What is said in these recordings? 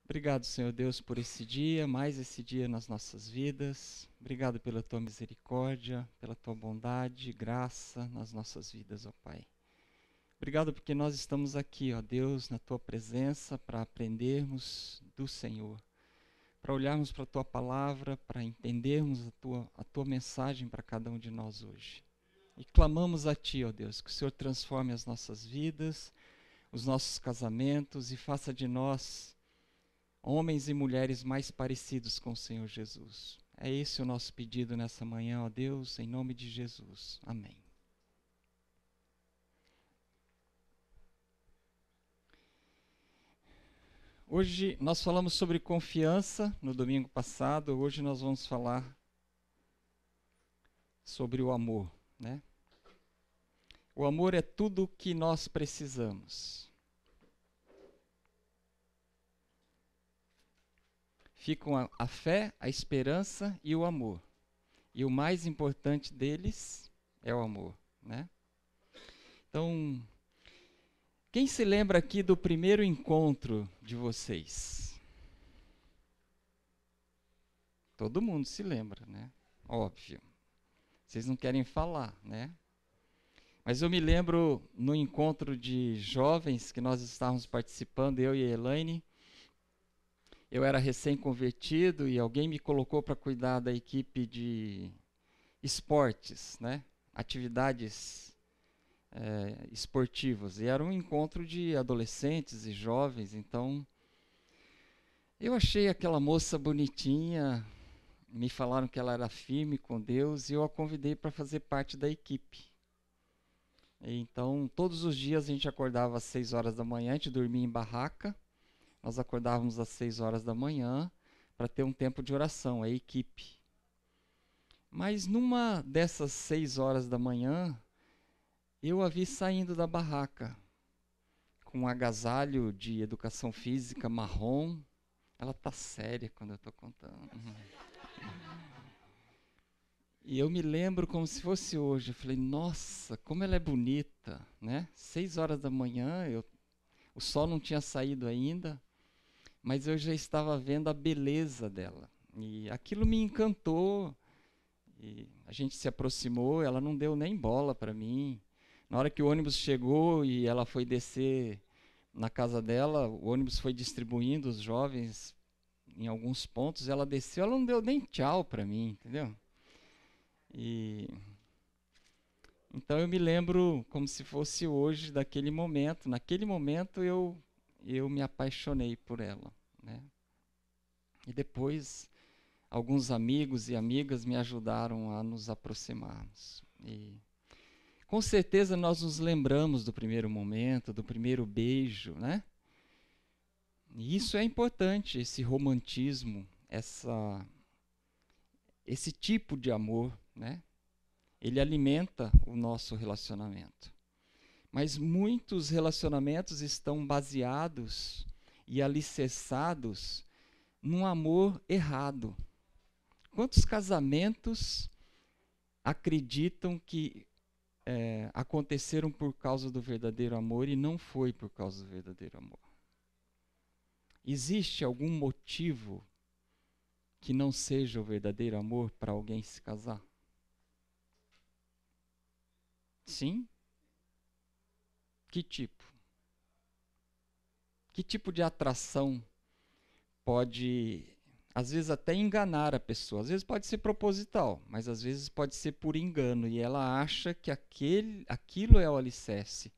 Obrigado, Senhor Deus, por esse dia, mais esse dia nas nossas vidas. Obrigado pela tua misericórdia, pela tua bondade e graça nas nossas vidas, ó Pai. Obrigado porque nós estamos aqui, ó Deus, na tua presença para aprendermos do Senhor, para olharmos para a tua palavra, para entendermos a tua mensagem para cada um de nós hoje. E clamamos a ti, ó Deus, que o Senhor transforme as nossas vidas, os nossos casamentos e faça de nós homens e mulheres mais parecidos com o Senhor Jesus. É esse o nosso pedido nessa manhã, ó Deus, em nome de Jesus. Amém. Hoje nós falamos sobre confiança no domingo passado, hoje nós vamos falar sobre o amor, né? O amor é tudo o que nós precisamos. Ficam a fé, a esperança e o amor. E o mais importante deles é o amor, né? Então, quem se lembra aqui do primeiro encontro de vocês? Todo mundo se lembra, né? Óbvio. Vocês não querem falar, né? Mas eu me lembro no encontro de jovens que nós estávamos participando, eu e a Elaine. Eu era recém-convertido e alguém me colocou para cuidar da equipe de esportes, né? Atividades esportivas. E era um encontro de adolescentes e jovens, então eu achei aquela moça bonitinha, me falaram que ela era firme com Deus e eu a convidei para fazer parte da equipe. E então, todos os dias a gente acordava às 6 horas da manhã, a gente dormia em barraca, nós acordávamos às 6 horas da manhã para ter um tempo de oração, a equipe. Mas numa dessas 6 horas da manhã, eu a vi saindo da barraca, com um agasalho de educação física marrom. Ela tá séria quando eu estou contando. E eu me lembro como se fosse hoje. Eu falei, nossa, como ela é bonita, né? 6 horas da manhã, o sol não tinha saído ainda, mas eu já estava vendo a beleza dela. E aquilo me encantou. E a gente se aproximou, ela não deu nem bola para mim. Na hora que o ônibus chegou e ela foi descer na casa dela, o ônibus foi distribuindo os jovens em alguns pontos, ela desceu, ela não deu nem tchau para mim, entendeu? E então eu me lembro como se fosse hoje daquele momento. Naquele momento eu me apaixonei por ela, né? E depois alguns amigos e amigas me ajudaram a nos aproximarmos. E com certeza nós nos lembramos do primeiro momento, do primeiro beijo, né? E isso é importante, esse romantismo, esse tipo de amor, né? Ele alimenta o nosso relacionamento. Mas muitos relacionamentos estão baseados e alicerçados num amor errado. Quantos casamentos acreditam que aconteceram por causa do verdadeiro amor e não foi por causa do verdadeiro amor? Existe algum motivo que não seja o verdadeiro amor para alguém se casar? Sim? Que tipo? Que tipo de atração pode, às vezes, até enganar a pessoa? Às vezes pode ser proposital, mas às vezes pode ser por engano. E ela acha que aquilo é o alicerce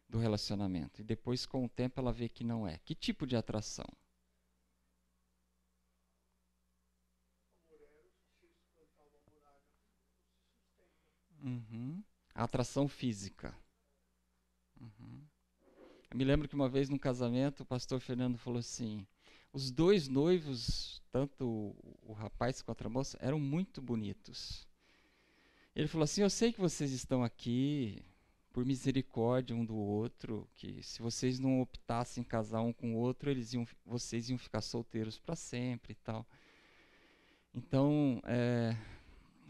do relacionamento. E depois, com o tempo, ela vê que não é. Que tipo de atração? Uhum. A atração física. Uhum. Eu me lembro que uma vez num casamento, o pastor Fernando falou assim, os dois noivos, tanto o rapaz quanto a moça, eram muito bonitos. Ele falou assim, eu sei que vocês estão aqui por misericórdia um do outro, que se vocês não optassem casar um com o outro, vocês iam ficar solteiros para sempre e tal. Então,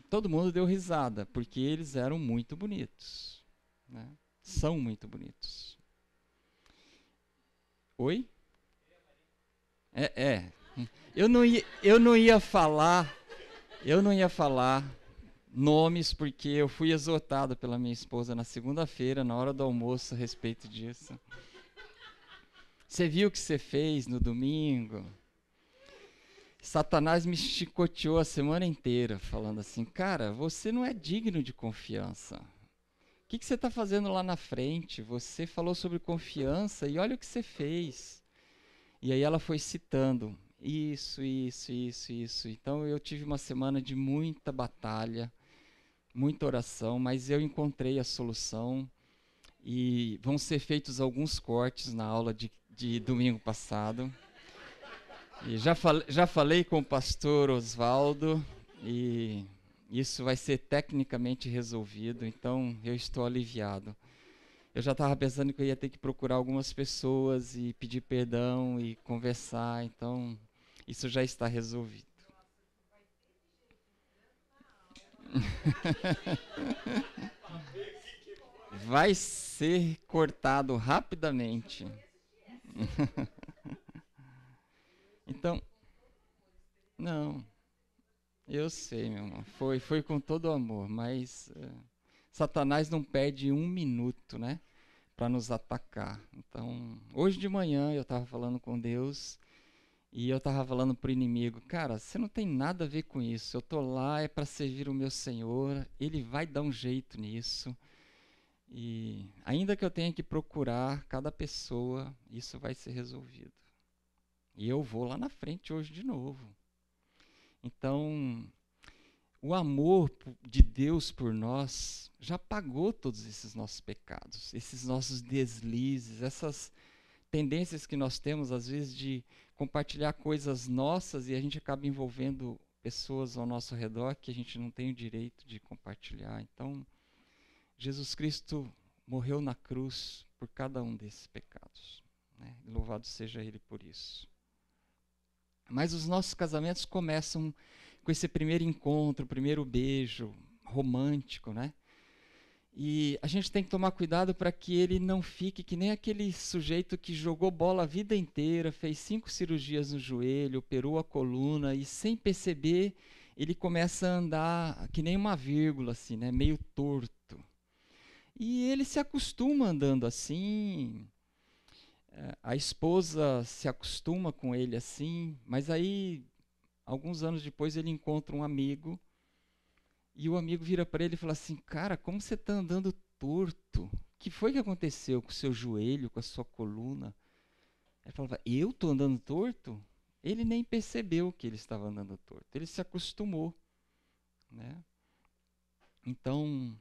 todo mundo deu risada, porque eles eram muito bonitos, né? São muito bonitos. Oi? É. Eu não ia falar nomes porque eu fui exortado pela minha esposa na segunda-feira, na hora do almoço, a respeito disso. Você viu o que você fez no domingo? Satanás me chicoteou a semana inteira, falando assim, cara, você não é digno de confiança. O que você está fazendo lá na frente? Você falou sobre confiança e olha o que você fez. E aí ela foi citando isso. Então eu tive uma semana de muita batalha, muita oração, mas eu encontrei a solução e vão ser feitos alguns cortes na aula de domingo passado. E já falei com o pastor Oswaldo e isso vai ser tecnicamente resolvido, então eu estou aliviado. Eu já estava pensando que eu ia ter que procurar algumas pessoas e pedir perdão e conversar, então isso já está resolvido. Vai ser cortado rapidamente. Então, não, eu sei, meu irmão. Foi com todo o amor, mas Satanás não perde um minuto, né, para nos atacar. Então, hoje de manhã eu estava falando com Deus e eu estava falando para o inimigo, cara, você não tem nada a ver com isso. Eu tô lá é para servir o meu Senhor. Ele vai dar um jeito nisso. E ainda que eu tenha que procurar cada pessoa, isso vai ser resolvido. E eu vou lá na frente hoje de novo. Então, o amor de Deus por nós já pagou todos esses nossos pecados, esses nossos deslizes, essas tendências que nós temos, às vezes, de compartilhar coisas nossas e a gente acaba envolvendo pessoas ao nosso redor que a gente não tem o direito de compartilhar. Então, Jesus Cristo morreu na cruz por cada um desses pecados, né? Louvado seja Ele por isso. Mas os nossos casamentos começam com esse primeiro encontro, primeiro beijo romântico, né? E a gente tem que tomar cuidado para que ele não fique que nem aquele sujeito que jogou bola a vida inteira, fez 5 cirurgias no joelho, operou a coluna e sem perceber ele começa a andar que nem uma vírgula, assim, né? Meio torto. E ele se acostuma andando assim, a esposa se acostuma com ele assim, mas aí, alguns anos depois, ele encontra um amigo, e o amigo vira para ele e fala assim, cara, como você está andando torto? O que foi que aconteceu com o seu joelho, com a sua coluna? Ele falava, eu estou andando torto? Ele nem percebeu que ele estava andando torto, ele se acostumou, né? Então,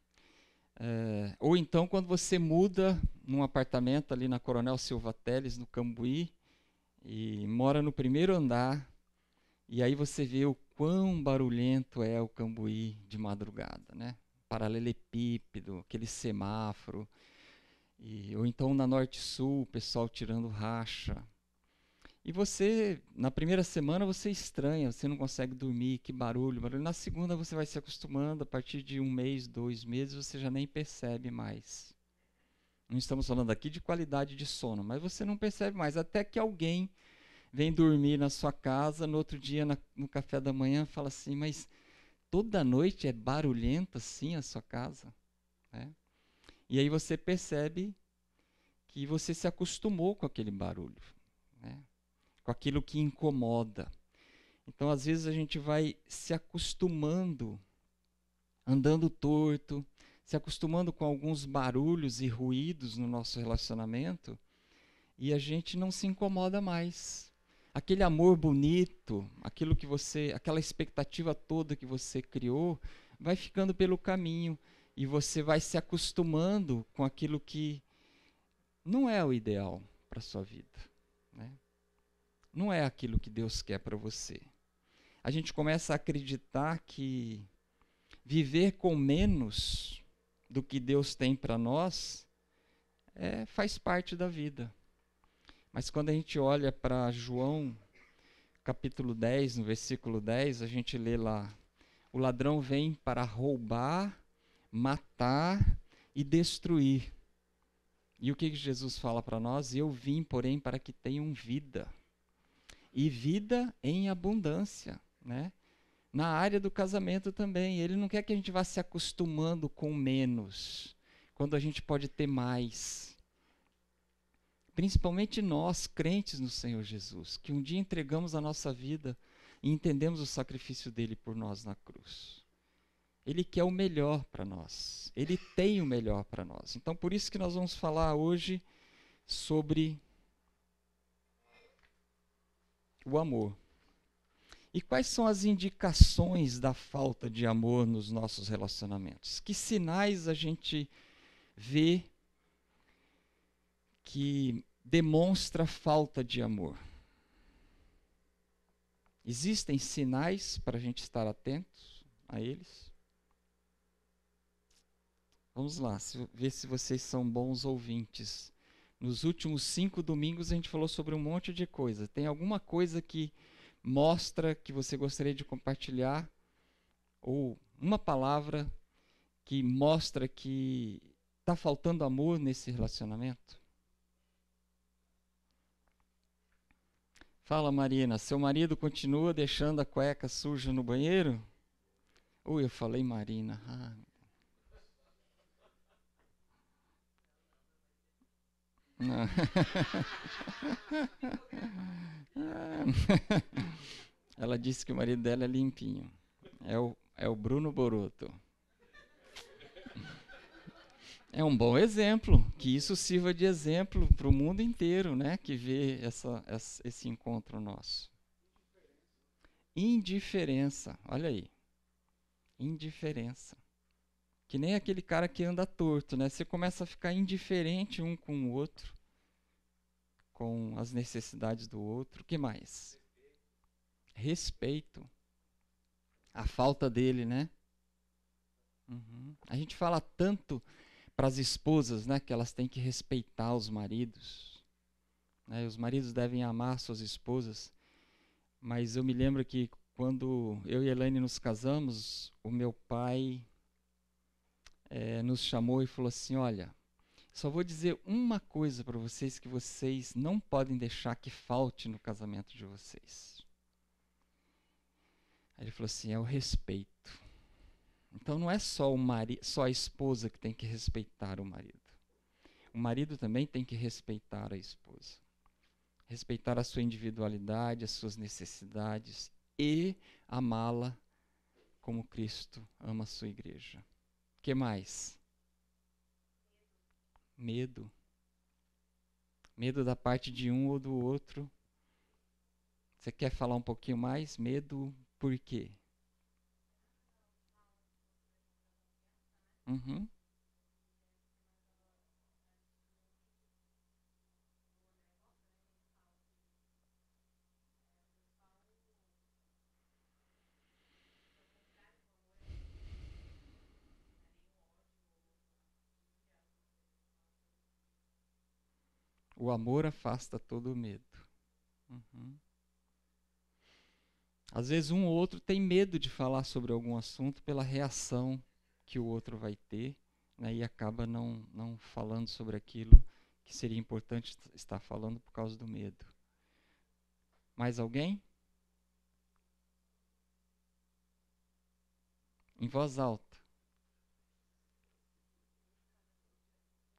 ou então quando você muda num apartamento ali na Coronel Silva Teles, no Cambuí, e mora no primeiro andar, e aí você vê o quão barulhento é o Cambuí de madrugada, né? Paralelepípedo, aquele semáforo, ou então na Norte-Sul, o pessoal tirando racha. E você, na primeira semana, você estranha, você não consegue dormir, que barulho, barulho. Na segunda você vai se acostumando, a partir de 1 mês, 2 meses, você já nem percebe mais. Não estamos falando aqui de qualidade de sono, mas você não percebe mais, até que alguém vem dormir na sua casa, no outro dia, no café da manhã, fala assim, mas toda noite é barulhenta assim a sua casa? Né? E aí você percebe que você se acostumou com aquele barulho, né? Com aquilo que incomoda. Então, às vezes, a gente vai se acostumando, andando torto, se acostumando com alguns barulhos e ruídos no nosso relacionamento, e a gente não se incomoda mais. Aquele amor bonito, aquela expectativa toda que você criou, vai ficando pelo caminho, e você vai se acostumando com aquilo que não é o ideal para a sua vida, né? Não é aquilo que Deus quer para você. A gente começa a acreditar que viver com menos do que Deus tem para nós faz parte da vida. Mas quando a gente olha para João, capítulo 10, no versículo 10, a gente lê lá, o ladrão vem para roubar, matar e destruir. E o que Jesus fala para nós? Eu vim, porém, para que tenham vida. e vida em abundância, né? Na área do casamento também. Ele não quer que a gente vá se acostumando com menos, quando a gente pode ter mais. Principalmente nós, crentes no Senhor Jesus, que um dia entregamos a nossa vida e entendemos o sacrifício dele por nós na cruz. Ele quer o melhor para nós. Ele tem o melhor para nós. Então, por isso que nós vamos falar hoje sobre o amor. E quais são as indicações da falta de amor nos nossos relacionamentos? Que sinais a gente vê que demonstra falta de amor? Existem sinais para a gente estar atentos a eles? Vamos lá, ver se vocês são bons ouvintes. Nos últimos 5 domingos a gente falou sobre um monte de coisa. Tem alguma coisa que mostra que você gostaria de compartilhar? Ou uma palavra que mostra que está faltando amor nesse relacionamento? Fala, Marina, seu marido continua deixando a cueca suja no banheiro? Eu falei Marina. Não. Ela disse que o marido dela é limpinho. É o Bruno Boroto. É um bom exemplo, que isso sirva de exemplo para o mundo inteiro, né? Que vê esse encontro nosso. Indiferença, olha aí. Indiferença. Que nem aquele cara que anda torto, né? Você começa a ficar indiferente um com o outro, com as necessidades do outro. O que mais? Respeito. A falta dele, né? A gente fala tanto para as esposas, né, que elas têm que respeitar os maridos. Né? Os maridos devem amar suas esposas. Mas eu me lembro que quando eu e a Elaine nos casamos, o meu pai nos chamou e falou assim, olha, só vou dizer uma coisa para vocês que vocês não podem deixar que falte no casamento de vocês. Aí ele falou assim, é o respeito. Então não é só só a esposa que tem que respeitar o marido. O marido também tem que respeitar a esposa. Respeitar a sua individualidade, as suas necessidades e amá-la como Cristo ama a sua igreja. O que mais? Medo. Medo da parte de um ou do outro. Você quer falar um pouquinho mais? Medo por quê? O amor afasta todo o medo. Às vezes um ou outro tem medo de falar sobre algum assunto pela reação que o outro vai ter, né, e acaba não falando sobre aquilo que seria importante estar falando por causa do medo. Mais alguém? Em voz alta.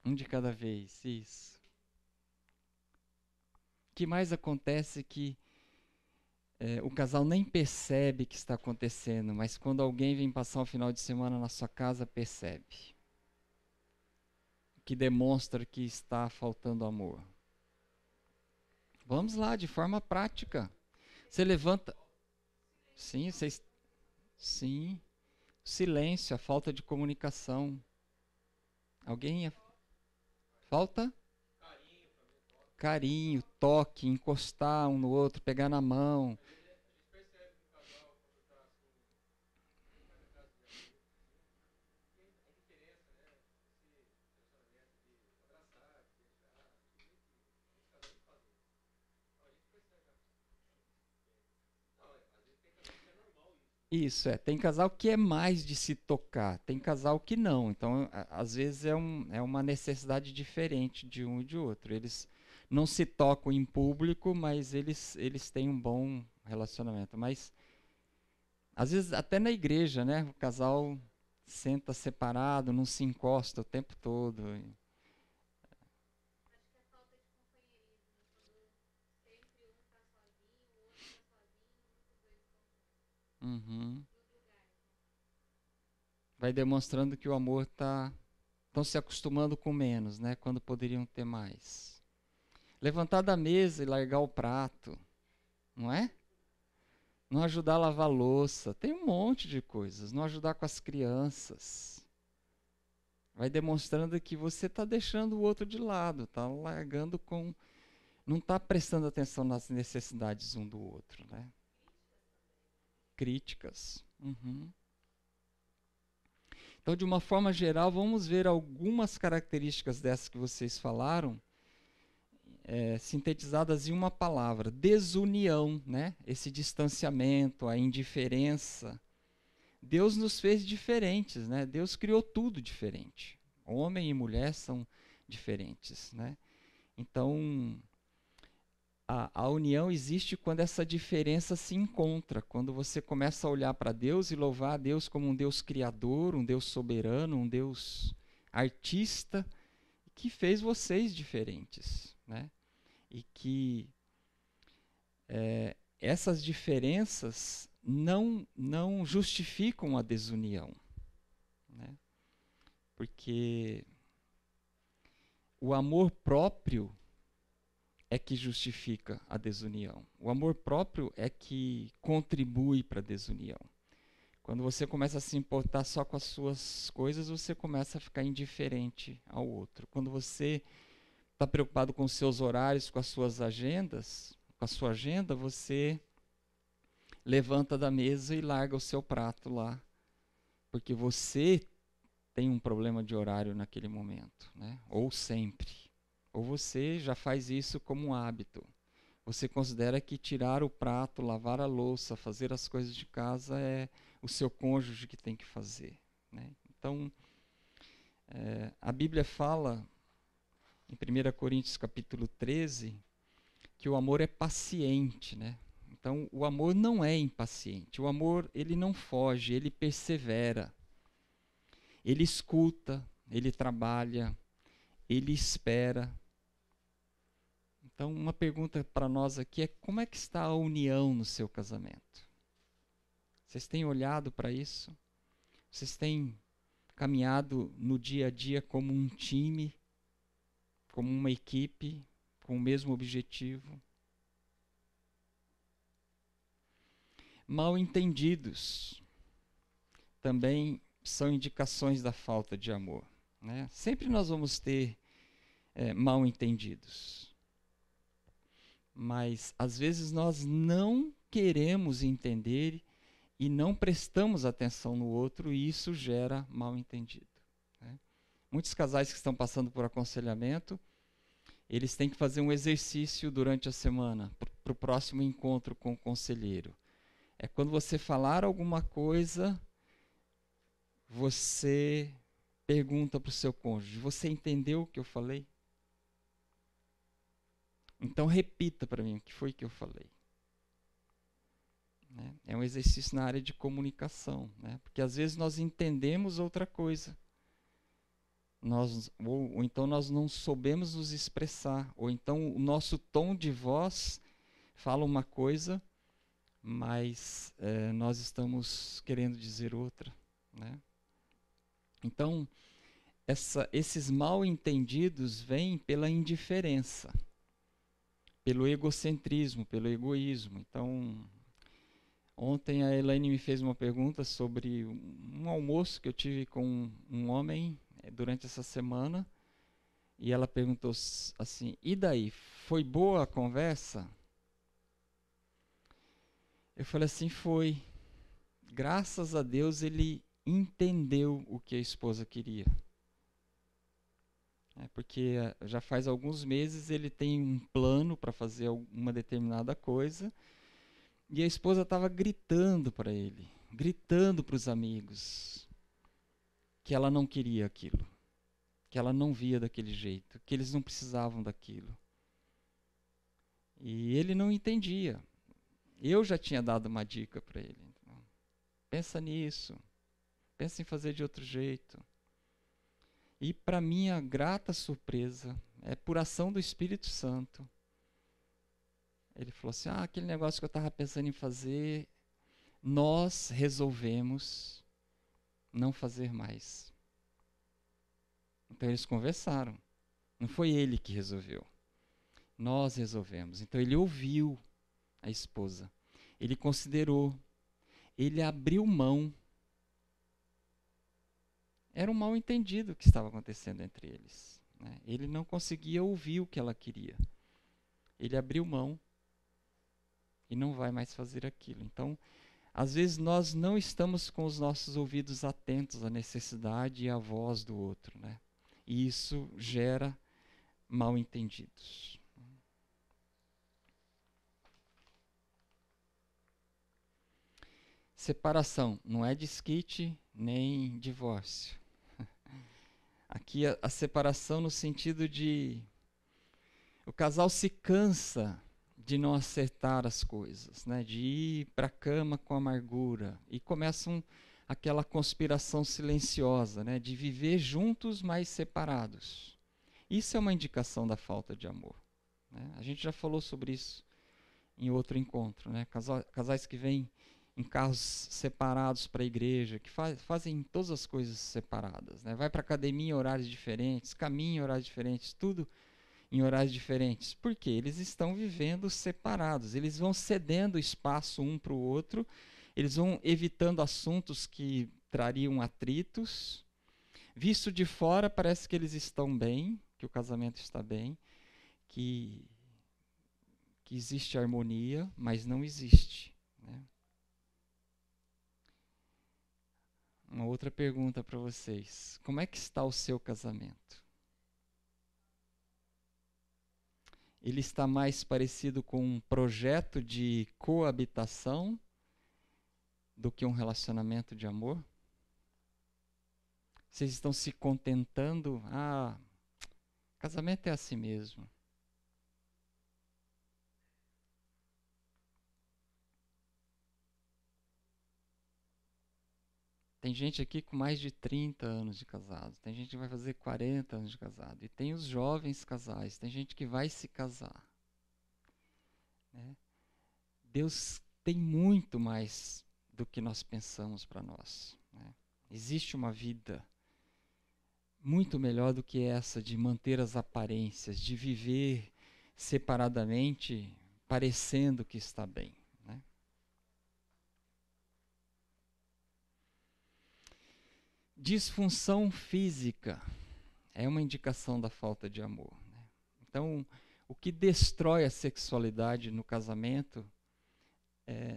Um de cada vez, isso. O que mais acontece é que o casal nem percebe que está acontecendo, mas quando alguém vem passar um final de semana na sua casa, percebe. Que demonstra que está faltando amor. Vamos lá, de forma prática. Você levanta... Sim, sim. Silêncio, a falta de comunicação. Alguém... Falta? Carinho, toque, encostar um no outro, pegar na mão. Isso, tem casal que é mais de se tocar, tem casal que não. Então, às vezes é uma necessidade diferente de um e de outro. Eles não se tocam em público, mas eles têm um bom relacionamento. Mas, às vezes, até na igreja, né? O casal senta separado, não se encosta o tempo todo. Uhum. Vai demonstrando que o amor está... Estão se acostumando com menos, né? Quando poderiam ter mais. Levantar da mesa e largar o prato, não é? Não ajudar a lavar a louça. Tem um monte de coisas. Não ajudar com as crianças. Vai demonstrando que você está deixando o outro de lado, está largando com... Não está prestando atenção nas necessidades um do outro, né? Críticas. Uhum. Então, de uma forma geral, vamos ver algumas características dessas que vocês falaram, sintetizadas em uma palavra: desunião, né? Esse distanciamento, a indiferença. Deus nos fez diferentes, né? Deus criou tudo diferente. Homem e mulher são diferentes, né? Então, a união existe quando essa diferença se encontra, quando você começa a olhar para Deus e louvar a Deus como um Deus criador, um Deus soberano, um Deus artista, que fez vocês diferentes, né? E que essas diferenças não justificam a desunião, né? Porque o amor próprio é que justifica a desunião. O amor próprio é que contribui para a desunião. Quando você começa a se importar só com as suas coisas, você começa a ficar indiferente ao outro. Quando você está preocupado com os seus horários, com as suas agendas, com a sua agenda, você levanta da mesa e larga o seu prato lá, porque você tem um problema de horário naquele momento, né? Ou sempre. Ou você já faz isso como um hábito. Você considera que tirar o prato, lavar a louça, fazer as coisas de casa é o seu cônjuge que tem que fazer, né? Então, a Bíblia fala, em 1 Coríntios capítulo 13, que o amor é paciente, né? Então, o amor não é impaciente. O amor, ele não foge, ele persevera. Ele escuta, ele trabalha, ele espera. Então, uma pergunta para nós aqui é: como é que está a união no seu casamento? Vocês têm olhado para isso? Vocês têm caminhado no dia a dia como um time, como uma equipe, com o mesmo objetivo? Mal entendidos também são indicações da falta de amor, né? Sempre nós vamos ter mal entendidos. Mas, às vezes, nós não queremos entender e não prestamos atenção no outro, e isso gera mal entendido, né? Muitos casais que estão passando por aconselhamento, eles têm que fazer um exercício durante a semana, para o próximo encontro com o conselheiro. É quando você falar alguma coisa, você pergunta para o seu cônjuge: você entendeu o que eu falei? Então repita para mim o que foi que eu falei. Né? É um exercício na área de comunicação, né? Porque às vezes nós entendemos outra coisa. Ou então nós não soubemos nos expressar. Ou então o nosso tom de voz fala uma coisa, mas nós estamos querendo dizer outra, né? Então, esses mal entendidos vêm pela indiferença, pelo egocentrismo, pelo egoísmo. Então, ontem a Elaine me fez uma pergunta sobre um almoço que eu tive com um homem durante essa semana, e ela perguntou assim: e daí, foi boa a conversa? Eu falei assim: foi. Graças a Deus ele entendeu o que a esposa queria. Porque já faz alguns meses ele tem um plano para fazer uma determinada coisa, e a esposa estava gritando para ele, gritando para os amigos, que ela não queria aquilo, que ela não via daquele jeito, que eles não precisavam daquilo. E ele não entendia. Eu já tinha dado uma dica para ele. Então, pensa nisso. Pensa em fazer de outro jeito. E para minha grata surpresa, por ação do Espírito Santo, ele falou assim, aquele negócio que eu estava pensando em fazer, nós resolvemos não fazer mais. Então eles conversaram. Não foi ele que resolveu. Nós resolvemos. Então ele ouviu a esposa. Ele considerou. Ele abriu mão. Era um mal-entendido que estava acontecendo entre eles, né? Ele não conseguia ouvir o que ela queria. Ele abriu mão e não vai mais fazer aquilo. Então, às vezes nós não estamos com os nossos ouvidos atentos à necessidade e à voz do outro, né? E isso gera mal-entendidos. Separação não é desquite nem divórcio. Aqui a separação no sentido de o casal se cansa de não acertar as coisas, né? De ir para a cama com amargura e começam aquela conspiração silenciosa, né? De viver juntos, mas separados. Isso é uma indicação da falta de amor, né? A gente já falou sobre isso em outro encontro, né? Casais que vêm em carros separados para a igreja, que fazem todas as coisas separadas, né? Vai para a academia em horários diferentes, caminha em horários diferentes, tudo em horários diferentes. Por quê? Eles estão vivendo separados, eles vão cedendo espaço um para o outro, eles vão evitando assuntos que trariam atritos. Visto de fora, parece que eles estão bem, que o casamento está bem, que existe harmonia, mas não existe, né? Uma outra pergunta para vocês. Como é que está o seu casamento? Ele está mais parecido com um projeto de coabitação do que um relacionamento de amor? Vocês estão se contentando? Casamento é assim mesmo. Tem gente aqui com mais de 30 anos de casado, tem gente que vai fazer 40 anos de casado, e tem os jovens casais, tem gente que vai se casar, né? Deus tem muito mais do que nós pensamos para nós, né? Existe uma vida muito melhor do que essa de manter as aparências, de viver separadamente, parecendo que está bem. Disfunção física é uma indicação da falta de amor, né? Então, o que destrói a sexualidade no casamento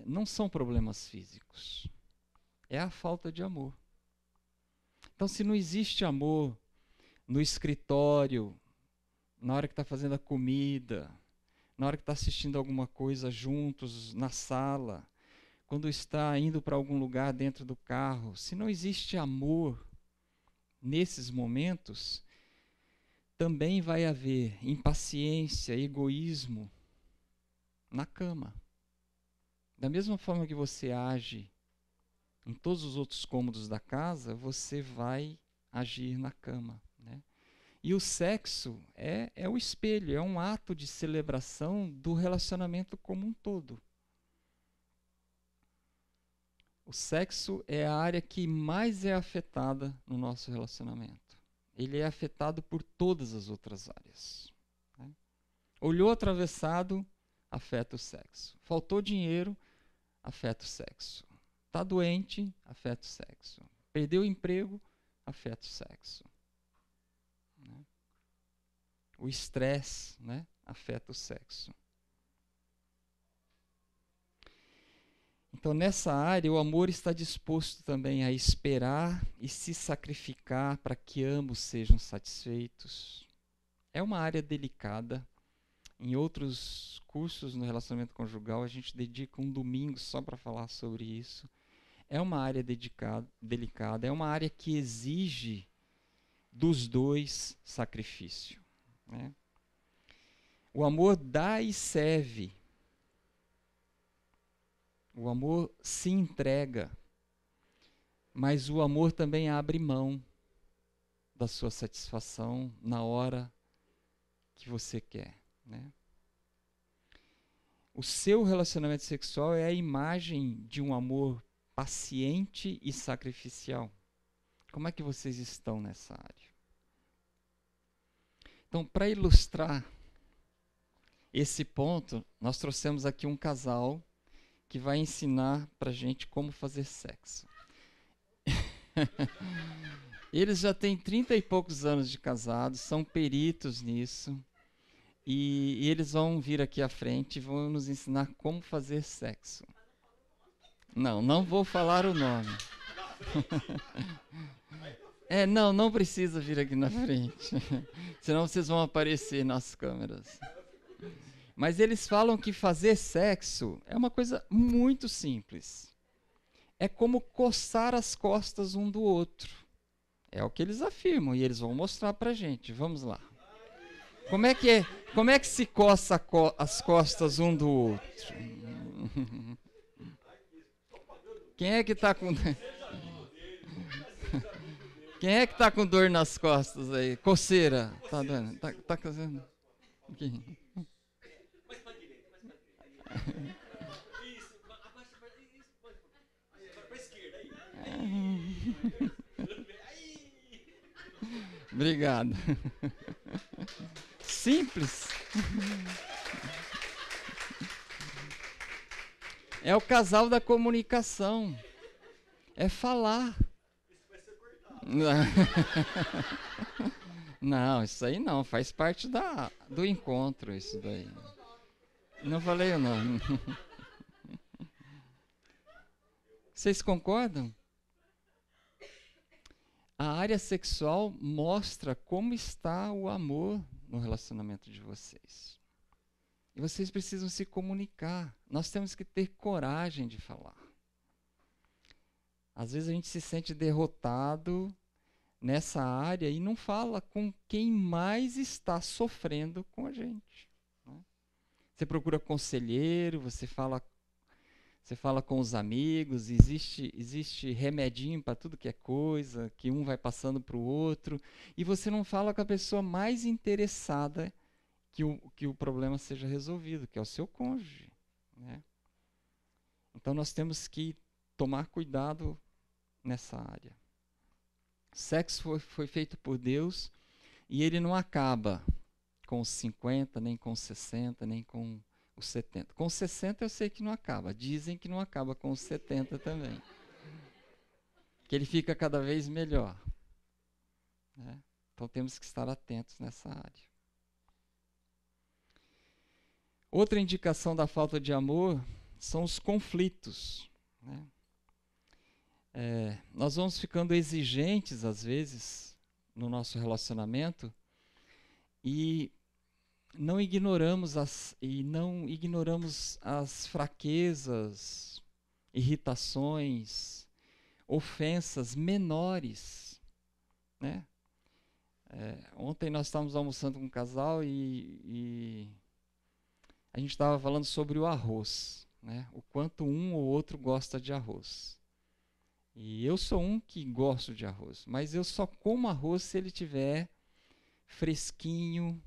não são problemas físicos, é a falta de amor. Então, se não existe amor no escritório, na hora que está fazendo a comida, na hora que está assistindo alguma coisa juntos na sala, quando está indo para algum lugar dentro do carro, se não existe amor nesses momentos, também vai haver impaciência, egoísmo na cama. Da mesma forma que você age em todos os outros cômodos da casa, você vai agir na cama, né? E o sexo é o espelho, é um ato de celebração do relacionamento como um todo. O sexo é a área que mais é afetada no nosso relacionamento. Ele é afetado por todas as outras áreas, né? Olhou atravessado, afeta o sexo. Faltou dinheiro, afeta o sexo. Está doente, afeta o sexo. Perdeu o emprego, afeta o sexo, né? O estresse, né, afeta o sexo. Então, nessa área, o amor está disposto também a esperar e se sacrificar para que ambos sejam satisfeitos. É uma área delicada. Em outros cursos no relacionamento conjugal, a gente dedica um domingo só para falar sobre isso. É uma área delicada, é uma área que exige dos dois sacrifício, né? O amor dá e serve. O amor se entrega. Mas o amor também abre mão da sua satisfação na hora que você quer, né? O seu relacionamento sexual é a imagem de um amor paciente e sacrificial. Como é que vocês estão nessa área? Então, para ilustrar esse ponto, nós trouxemos aqui um casal que vai ensinar para a gente como fazer sexo. Eles já têm 30 e poucos anos de casados, são peritos nisso. E eles vão vir aqui à frente e vão nos ensinar como fazer sexo. Não vou falar o nome. Não precisa vir aqui na frente. Senão vocês vão aparecer nas câmeras. Mas eles falam que fazer sexo é uma coisa muito simples. É como coçar as costas um do outro. É o que eles afirmam e eles vão mostrar pra gente. Vamos lá. Como é que se coça as costas um do outro? Quem é que está com Quem é que tá com dor nas costas aí? Coceira. Tá dando? Tá coçando? Aqui. Isso, abaixa para a esquerda aí. Obrigado. Simples. É o casal da comunicação. É falar. Isso vai ser cortado. Não, isso aí não. Faz parte do encontro, isso daí. Não falei o nome. Vocês concordam? A área sexual mostra como está o amor no relacionamento de vocês. E vocês precisam se comunicar. Nós temos que ter coragem de falar. Às vezes a gente se sente derrotado nessa área e não fala com quem mais está sofrendo com a gente, né? Você procura conselheiro, você fala com os amigos, existe remedinho para tudo que é coisa, que um vai passando para o outro, e você não fala com a pessoa mais interessada que o problema seja resolvido, que é o seu cônjuge, né? Então nós temos que tomar cuidado nessa área. O sexo foi feito por Deus e ele não acaba com os 50, nem com os 60, nem com os 70. Com os 60 eu sei que não acaba. Dizem que não acaba com os 70 também. Que ele fica cada vez melhor, né? Então temos que estar atentos nessa área. Outra indicação da falta de amor são os conflitos, né? Nós vamos ficando exigentes, às vezes, no nosso relacionamento e não ignoramos as fraquezas, irritações, ofensas menores, né? Ontem nós estávamos almoçando com um casal e a gente estava falando sobre o arroz, né? O quanto um ou outro gosta de arroz. E eu sou um que gosto de arroz, mas eu só como arroz se ele tiver fresquinho.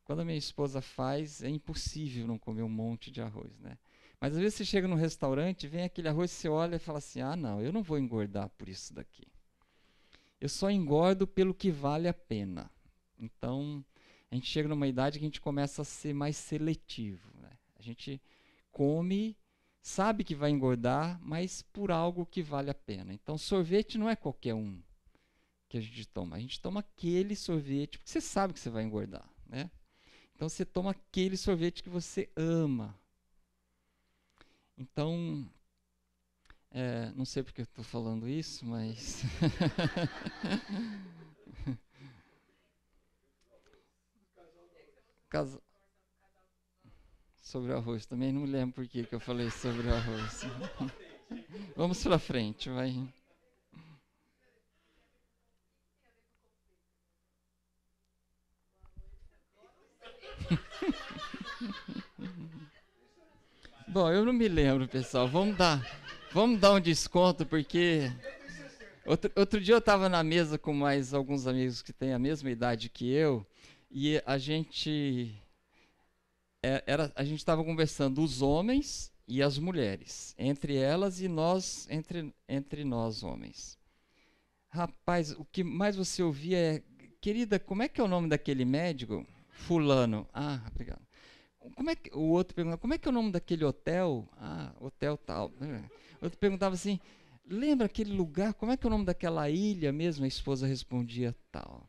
Quando a minha esposa faz, é impossível não comer um monte de arroz, né? Mas às vezes você chega num restaurante, vem aquele arroz, você olha e fala assim, não, eu não vou engordar por isso daqui. Eu só engordo pelo que vale a pena. Então, a gente chega numa idade que a gente começa a ser mais seletivo, né? A gente come, sabe que vai engordar, mas por algo que vale a pena. Então, sorvete não é qualquer um que a gente toma. A gente toma aquele sorvete, porque você sabe que você vai engordar, né? Então, você toma aquele sorvete que você ama. Então, não sei porque eu estou falando isso, mas... Sobre o arroz, também não lembro por que eu falei sobre o arroz. Vamos para frente, vai. Bom, eu não me lembro, pessoal. Vamos dar um desconto, porque outro dia eu estava na mesa com mais alguns amigos que têm a mesma idade que eu, e a gente estava conversando os homens e as mulheres, entre elas e nós, entre nós homens. Rapaz, o que mais você ouvia é: querida, como é que é o nome daquele médico? Fulano. Ah, obrigado. O outro perguntava: como é que é o nome daquele hotel? Ah, hotel tal. O outro perguntava assim: lembra aquele lugar? Como é que é o nome daquela ilha mesmo? A esposa respondia tal.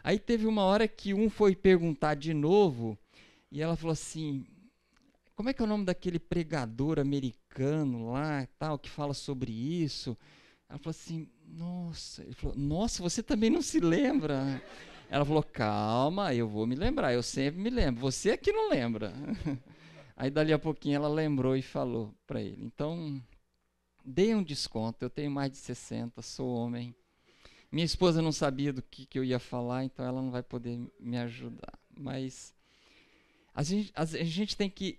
Aí teve uma hora que um foi perguntar de novo, e ela falou assim: como é que é o nome daquele pregador americano lá, tal, que fala sobre isso? Ela falou assim: nossa. Ele falou: nossa, você também não se lembra? Ela falou: calma, eu vou me lembrar, eu sempre me lembro. Você é que não lembra. Aí dali a pouquinho ela lembrou e falou para ele. Então, dei um desconto, eu tenho mais de 60, sou homem. Minha esposa não sabia do que eu ia falar, então ela não vai poder me ajudar. Mas a gente tem que,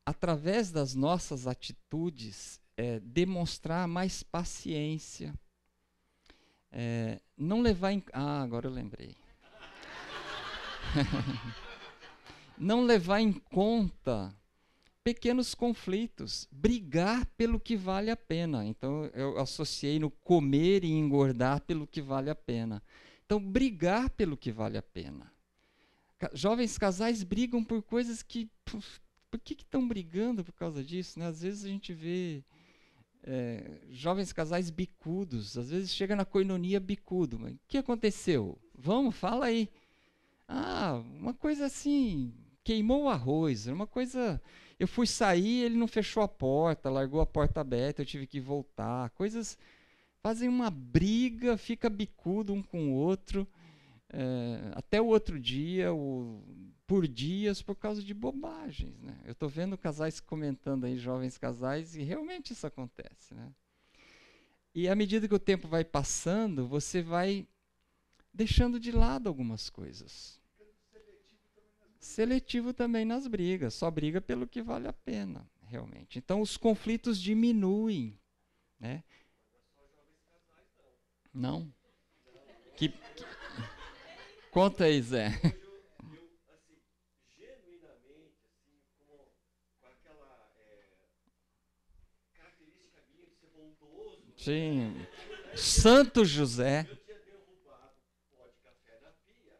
através das nossas atitudes, demonstrar mais paciência. Não levar em... Ah, agora eu lembrei. Não levar em conta pequenos conflitos. Brigar pelo que vale a pena. Então, eu associei no comer e engordar pelo que vale a pena. Então, brigar pelo que vale a pena. Jovens casais brigam por coisas que... Por que estão brigando por causa disso, né? Às vezes a gente vê... jovens casais bicudos, às vezes chega na coinonia bicudo. Mas o que aconteceu? Vamos, fala aí. Ah, uma coisa assim, queimou o arroz, uma coisa... Eu fui sair, ele não fechou a porta, largou a porta aberta, eu tive que voltar. Coisas fazem uma briga, fica bicudo um com o outro, até o outro dia, por dias, por causa de bobagens, né? Eu estou vendo casais comentando aí, jovens casais, e realmente isso acontece, né? E à medida que o tempo vai passando, você vai deixando de lado algumas coisas. Seletivo também nas brigas, só briga pelo que vale a pena, realmente. Então os conflitos diminuem, né? Não? Conta aí, Zé. Assim, genuinamente, assim, com aquela característica minha de ser bondoso. Sim. Santo José. Eu tinha derrubado pó de café na pia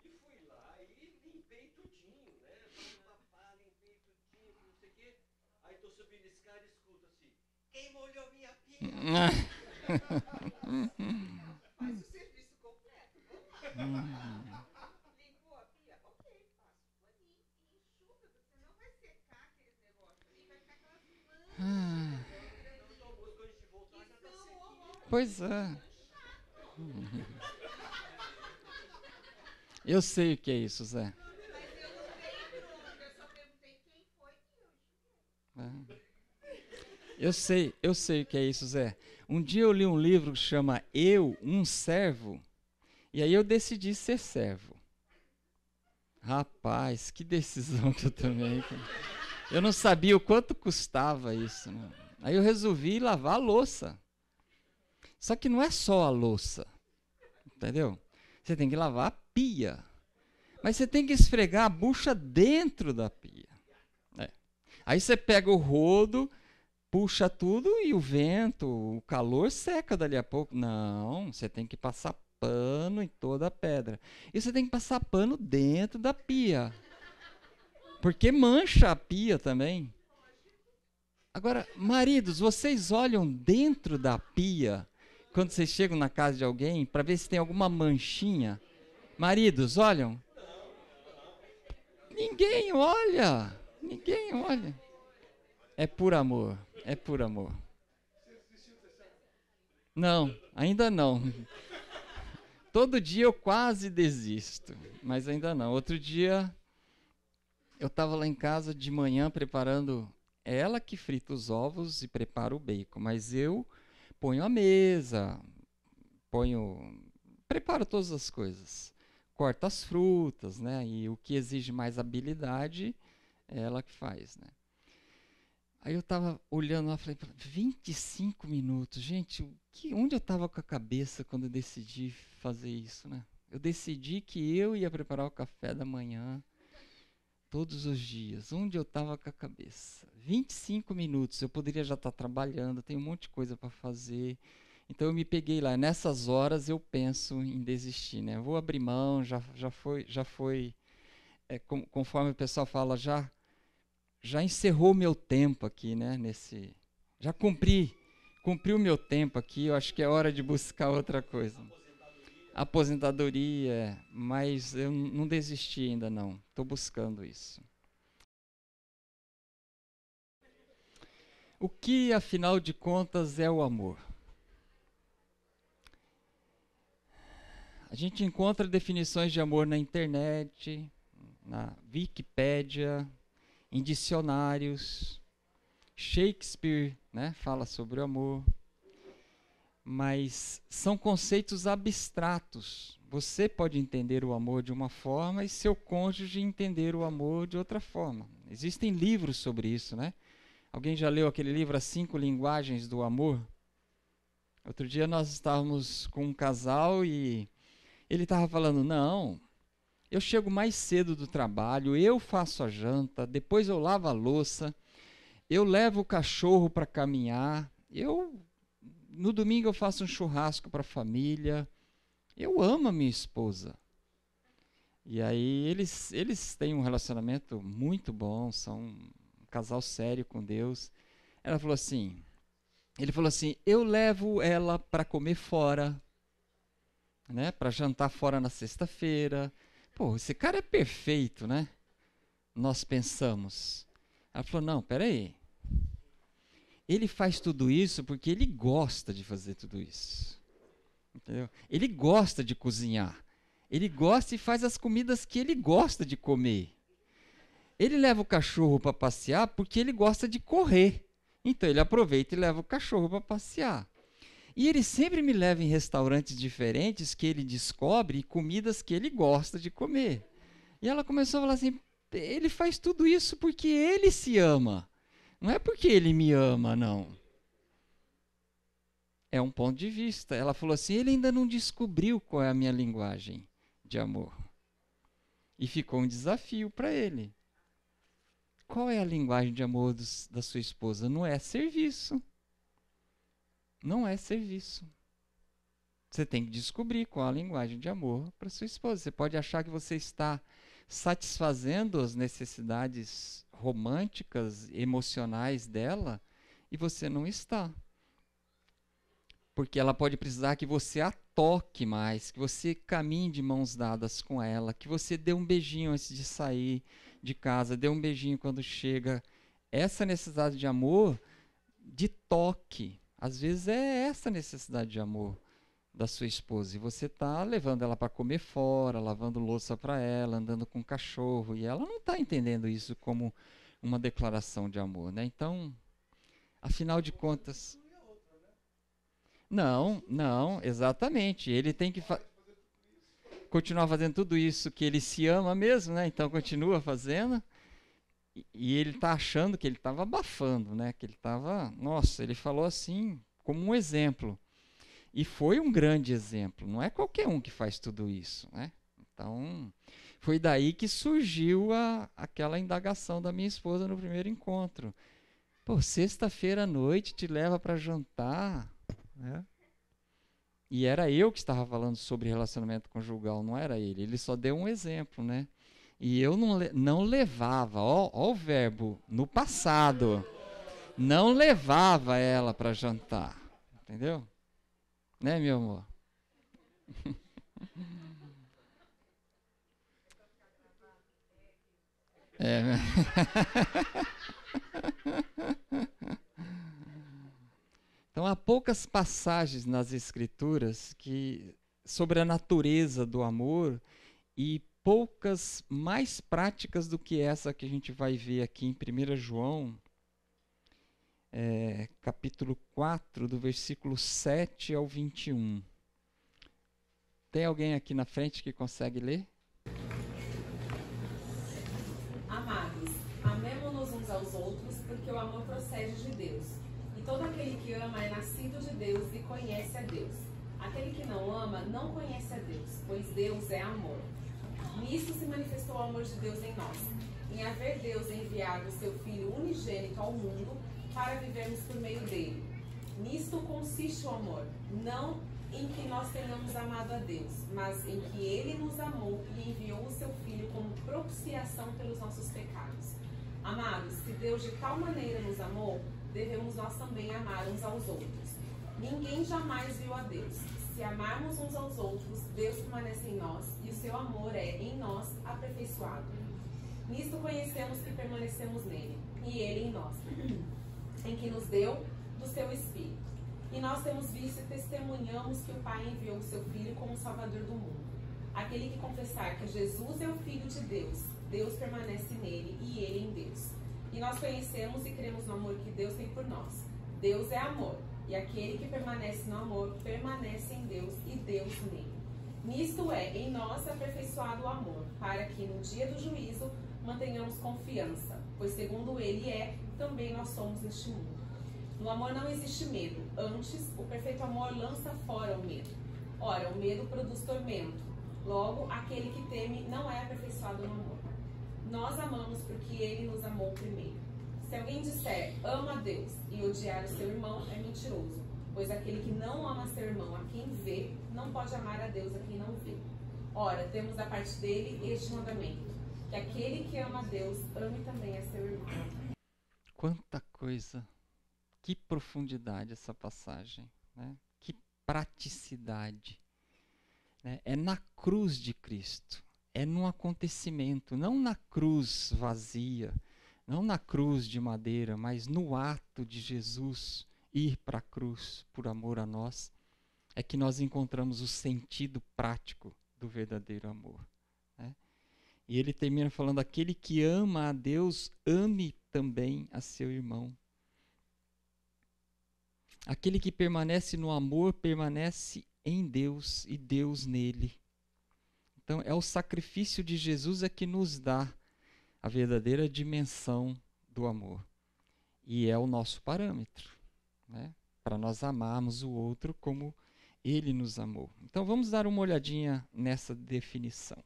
e fui lá e limpei tudinho, né? Limpei tudinho, não sei o quê. Aí tô subindo esse cara e escuto assim: quem molhou minha pia? Faz o serviço completo. Limpou a pia? Ok, faço o paninho e enxuga, porque senão vai secar aqueles negócios ali, vai ficar aquelas manchas. Então, almoço, quando a gente voltar, já tá sequinho. Pois é. Eu sei o que é isso, Zé. Mas eu não tenho pronto, eu só perguntei quem foi que eu enxuguei. Eu sei o que é isso, Zé. Um dia eu li um livro que chama Eu, um Servo, e aí eu decidi ser servo. Rapaz, que decisão que eu tomei. Eu não sabia o quanto custava isso, né? Aí eu resolvi lavar a louça. Só que não é só a louça, entendeu? Você tem que lavar a pia. Mas você tem que esfregar a bucha dentro da pia. Aí você pega o rodo, puxa tudo e o vento, o calor seca dali a pouco. Não, você tem que passar pano em toda a pedra. E você tem que passar pano dentro da pia. Porque mancha a pia também. Agora, maridos, vocês olham dentro da pia quando vocês chegam na casa de alguém para ver se tem alguma manchinha? Maridos, olham? Ninguém olha. Ninguém olha. É por amor. É por amor. Não, ainda não. Todo dia eu quase desisto, mas ainda não. Outro dia eu estava lá em casa de manhã preparando, ela que frita os ovos e prepara o bacon, mas eu ponho a mesa, preparo todas as coisas. corta as frutas, né? E o que exige mais habilidade, é ela que faz, né? Aí eu estava olhando lá e falei, 25 minutos, gente, onde eu estava com a cabeça quando eu decidi fazer isso, né? Eu decidi que eu ia preparar o café da manhã todos os dias. Onde eu estava com a cabeça? 25 minutos, eu poderia já estar trabalhando, tem um monte de coisa para fazer. Então eu me peguei lá. Nessas horas eu penso em desistir, né? Eu vou abrir mão, já foi conforme o pessoal fala, já encerrou o meu tempo aqui, né? Já cumpri o meu tempo aqui, eu acho que é hora de buscar outra coisa. Aposentadoria, mas eu não desisti ainda não, estou buscando isso. O que, afinal de contas, é o amor? A gente encontra definições de amor na internet, na Wikipédia, em dicionários. Shakespeare, né, fala sobre o amor. Mas são conceitos abstratos. Você pode entender o amor de uma forma e seu cônjuge entender o amor de outra forma. Existem livros sobre isso, né? Alguém já leu aquele livro As 5 Linguagens do Amor? Outro dia nós estávamos com um casal e ele estava falando, não, eu chego mais cedo do trabalho, eu faço a janta, depois eu lavo a louça, eu levo o cachorro para caminhar, no domingo eu faço um churrasco para a família, eu amo a minha esposa. E aí eles têm um relacionamento muito bom, são um casal sério com Deus. Ele falou assim, eu levo ela para comer fora, né, para jantar fora na sexta-feira. Pô, esse cara é perfeito, né? Nós pensamos. Ela falou, não, peraí. Ele faz tudo isso porque ele gosta de fazer tudo isso. Entendeu? Ele gosta de cozinhar. Ele gosta e faz as comidas que ele gosta de comer. Ele leva o cachorro para passear porque ele gosta de correr. Então ele aproveita e leva o cachorro para passear. E ele sempre me leva em restaurantes diferentes que ele descobre e comidas que ele gosta de comer. E ela começou a falar assim, ele faz tudo isso porque ele se ama. Não é porque ele me ama, não. É um ponto de vista. Ela falou assim, ele ainda não descobriu qual é a minha linguagem de amor. E ficou um desafio para ele. Qual é a linguagem de amor da sua esposa? Não é serviço. Não é serviço. Você tem que descobrir qual a linguagem de amor para sua esposa. Você pode achar que você está satisfazendo as necessidades românticas, emocionais dela, e você não está. Porque ela pode precisar que você a toque mais, que você caminhe de mãos dadas com ela, que você dê um beijinho antes de sair de casa, dê um beijinho quando chega. Essa necessidade de amor, de toque, às vezes é essa necessidade de amor da sua esposa. E você está levando ela para comer fora, lavando louça para ela, andando com o cachorro, e ela não está entendendo isso como uma declaração de amor, né? Então, afinal de contas... Não, exatamente. Ele tem que continuar fazendo tudo isso que ele se ama mesmo, né? Então continua fazendo. E ele está achando que ele estava abafando, né? Que ele estava... Nossa, ele falou assim, como um exemplo. E foi um grande exemplo. Não é qualquer um que faz tudo isso, né? Então, foi daí que surgiu aquela indagação da minha esposa no primeiro encontro. Pô, sexta-feira à noite te leva para jantar, né? E era eu que estava falando sobre relacionamento conjugal, não era ele. Ele só deu um exemplo, né? E eu não levava, ó o verbo, no passado. Não levava ela para jantar, entendeu? Né, meu amor? É, né? Então, há poucas passagens nas Escrituras sobre a natureza do amor e poucas mais práticas do que essa que a gente vai ver aqui em 1 João, capítulo 4, do versículo 7 ao 21. Tem alguém aqui na frente que consegue ler? porque o amor procede de Deus. E todo aquele que ama é nascido de Deus e conhece a Deus. Aquele que não ama não conhece a Deus, pois Deus é amor. Nisso se manifestou o amor de Deus em nós, em haver Deus enviado o seu Filho unigênito ao mundo para vivermos por meio dele. Nisto consiste o amor, não em que nós tenhamos amado a Deus, mas em que ele nos amou e enviou o seu Filho como propiciação pelos nossos pecados. Amados, se Deus de tal maneira nos amou, devemos nós também amar uns aos outros. Ninguém jamais viu a Deus. Se amarmos uns aos outros, Deus permanece em nós e o seu amor é, em nós, aperfeiçoado. Nisto conhecemos que permanecemos nele, e ele em nós, em que nos deu do seu Espírito. E nós temos visto e testemunhamos que o Pai enviou o seu Filho como Salvador do mundo. Aquele que confessar que Jesus é o Filho de Deus, Deus permanece nele e ele em Deus. E nós conhecemos e cremos no amor que Deus tem por nós. Deus é amor, e aquele que permanece no amor permanece em Deus e Deus nele. Nisto é, em nós aperfeiçoado o amor, para que no dia do juízo mantenhamos confiança, pois segundo ele é, também nós somos neste mundo. No amor não existe medo, antes o perfeito amor lança fora o medo. Ora, o medo produz tormento, logo aquele que teme não é aperfeiçoado no amor. Nós amamos porque ele nos amou primeiro. Se alguém disser, ama a Deus, e odiar o seu irmão, é mentiroso, pois aquele que não ama seu irmão a quem vê, não pode amar a Deus a quem não vê. Ora, temos da parte dele este mandamento, que aquele que ama a Deus, ame também a seu irmão. Quanta coisa, que profundidade essa passagem, né? Que praticidade. Né? É na cruz de Cristo, é num acontecimento, não na cruz vazia, não na cruz de madeira, mas no ato de Jesus ir para a cruz por amor a nós, é que nós encontramos o sentido prático do verdadeiro amor. Né? E ele termina falando, aquele que ama a Deus, ame também a seu irmão. Aquele que permanece no amor, permanece em Deus e Deus nele. Então, é o sacrifício de Jesus que nos dá a verdadeira dimensão do amor. E é o nosso parâmetro, né? Para nós amarmos o outro como ele nos amou. Então, vamos dar uma olhadinha nessa definição.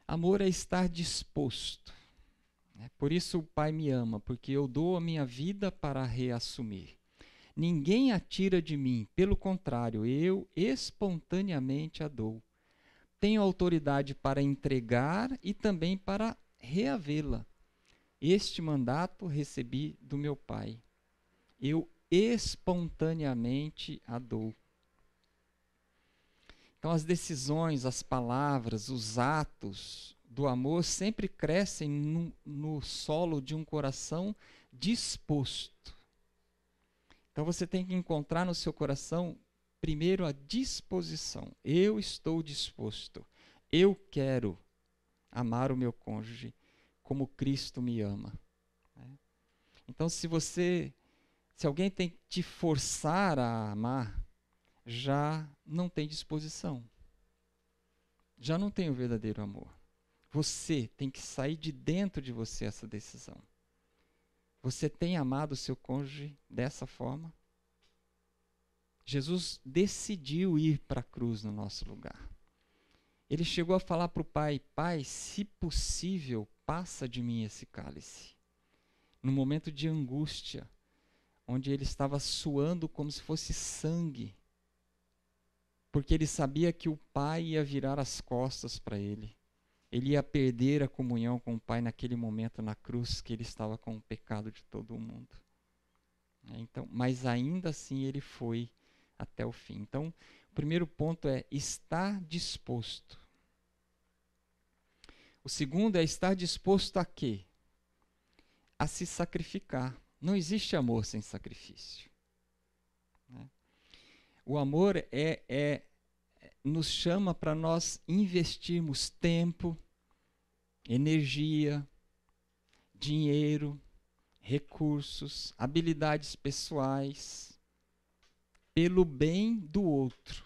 Amor é estar disposto. Por isso o Pai me ama, porque eu dou a minha vida para reassumir. Ninguém a tira de mim, pelo contrário, eu espontaneamente a dou. Tenho autoridade para entregar e também para reavê-la. Este mandato recebi do meu Pai. Eu espontaneamente a dou. Então as decisões, as palavras, os atos do amor sempre crescem no solo de um coração disposto. Então você tem que encontrar no seu coração, primeiro, a disposição. Eu estou disposto. Eu quero amar o meu cônjuge como Cristo me ama. Então se alguém tem que te forçar a amar, já não tem disposição. Já não tem o verdadeiro amor. Você tem que sair de dentro de você essa decisão. Você tem amado o seu cônjuge dessa forma? Jesus decidiu ir para a cruz no nosso lugar. Ele chegou a falar para o Pai, Pai, se possível, passa de mim esse cálice. No momento de angústia, onde ele estava suando como se fosse sangue, porque ele sabia que o Pai ia virar as costas para ele. Ele ia perder a comunhão com o Pai naquele momento na cruz, que ele estava com o pecado de todo o mundo. Então, mas ainda assim ele foi até o fim. Então, o primeiro ponto é estar disposto. O segundo é estar disposto a quê? A se sacrificar. Não existe amor sem sacrifício. O amor nos chama para nós investirmos tempo, energia, dinheiro, recursos, habilidades pessoais, pelo bem do outro.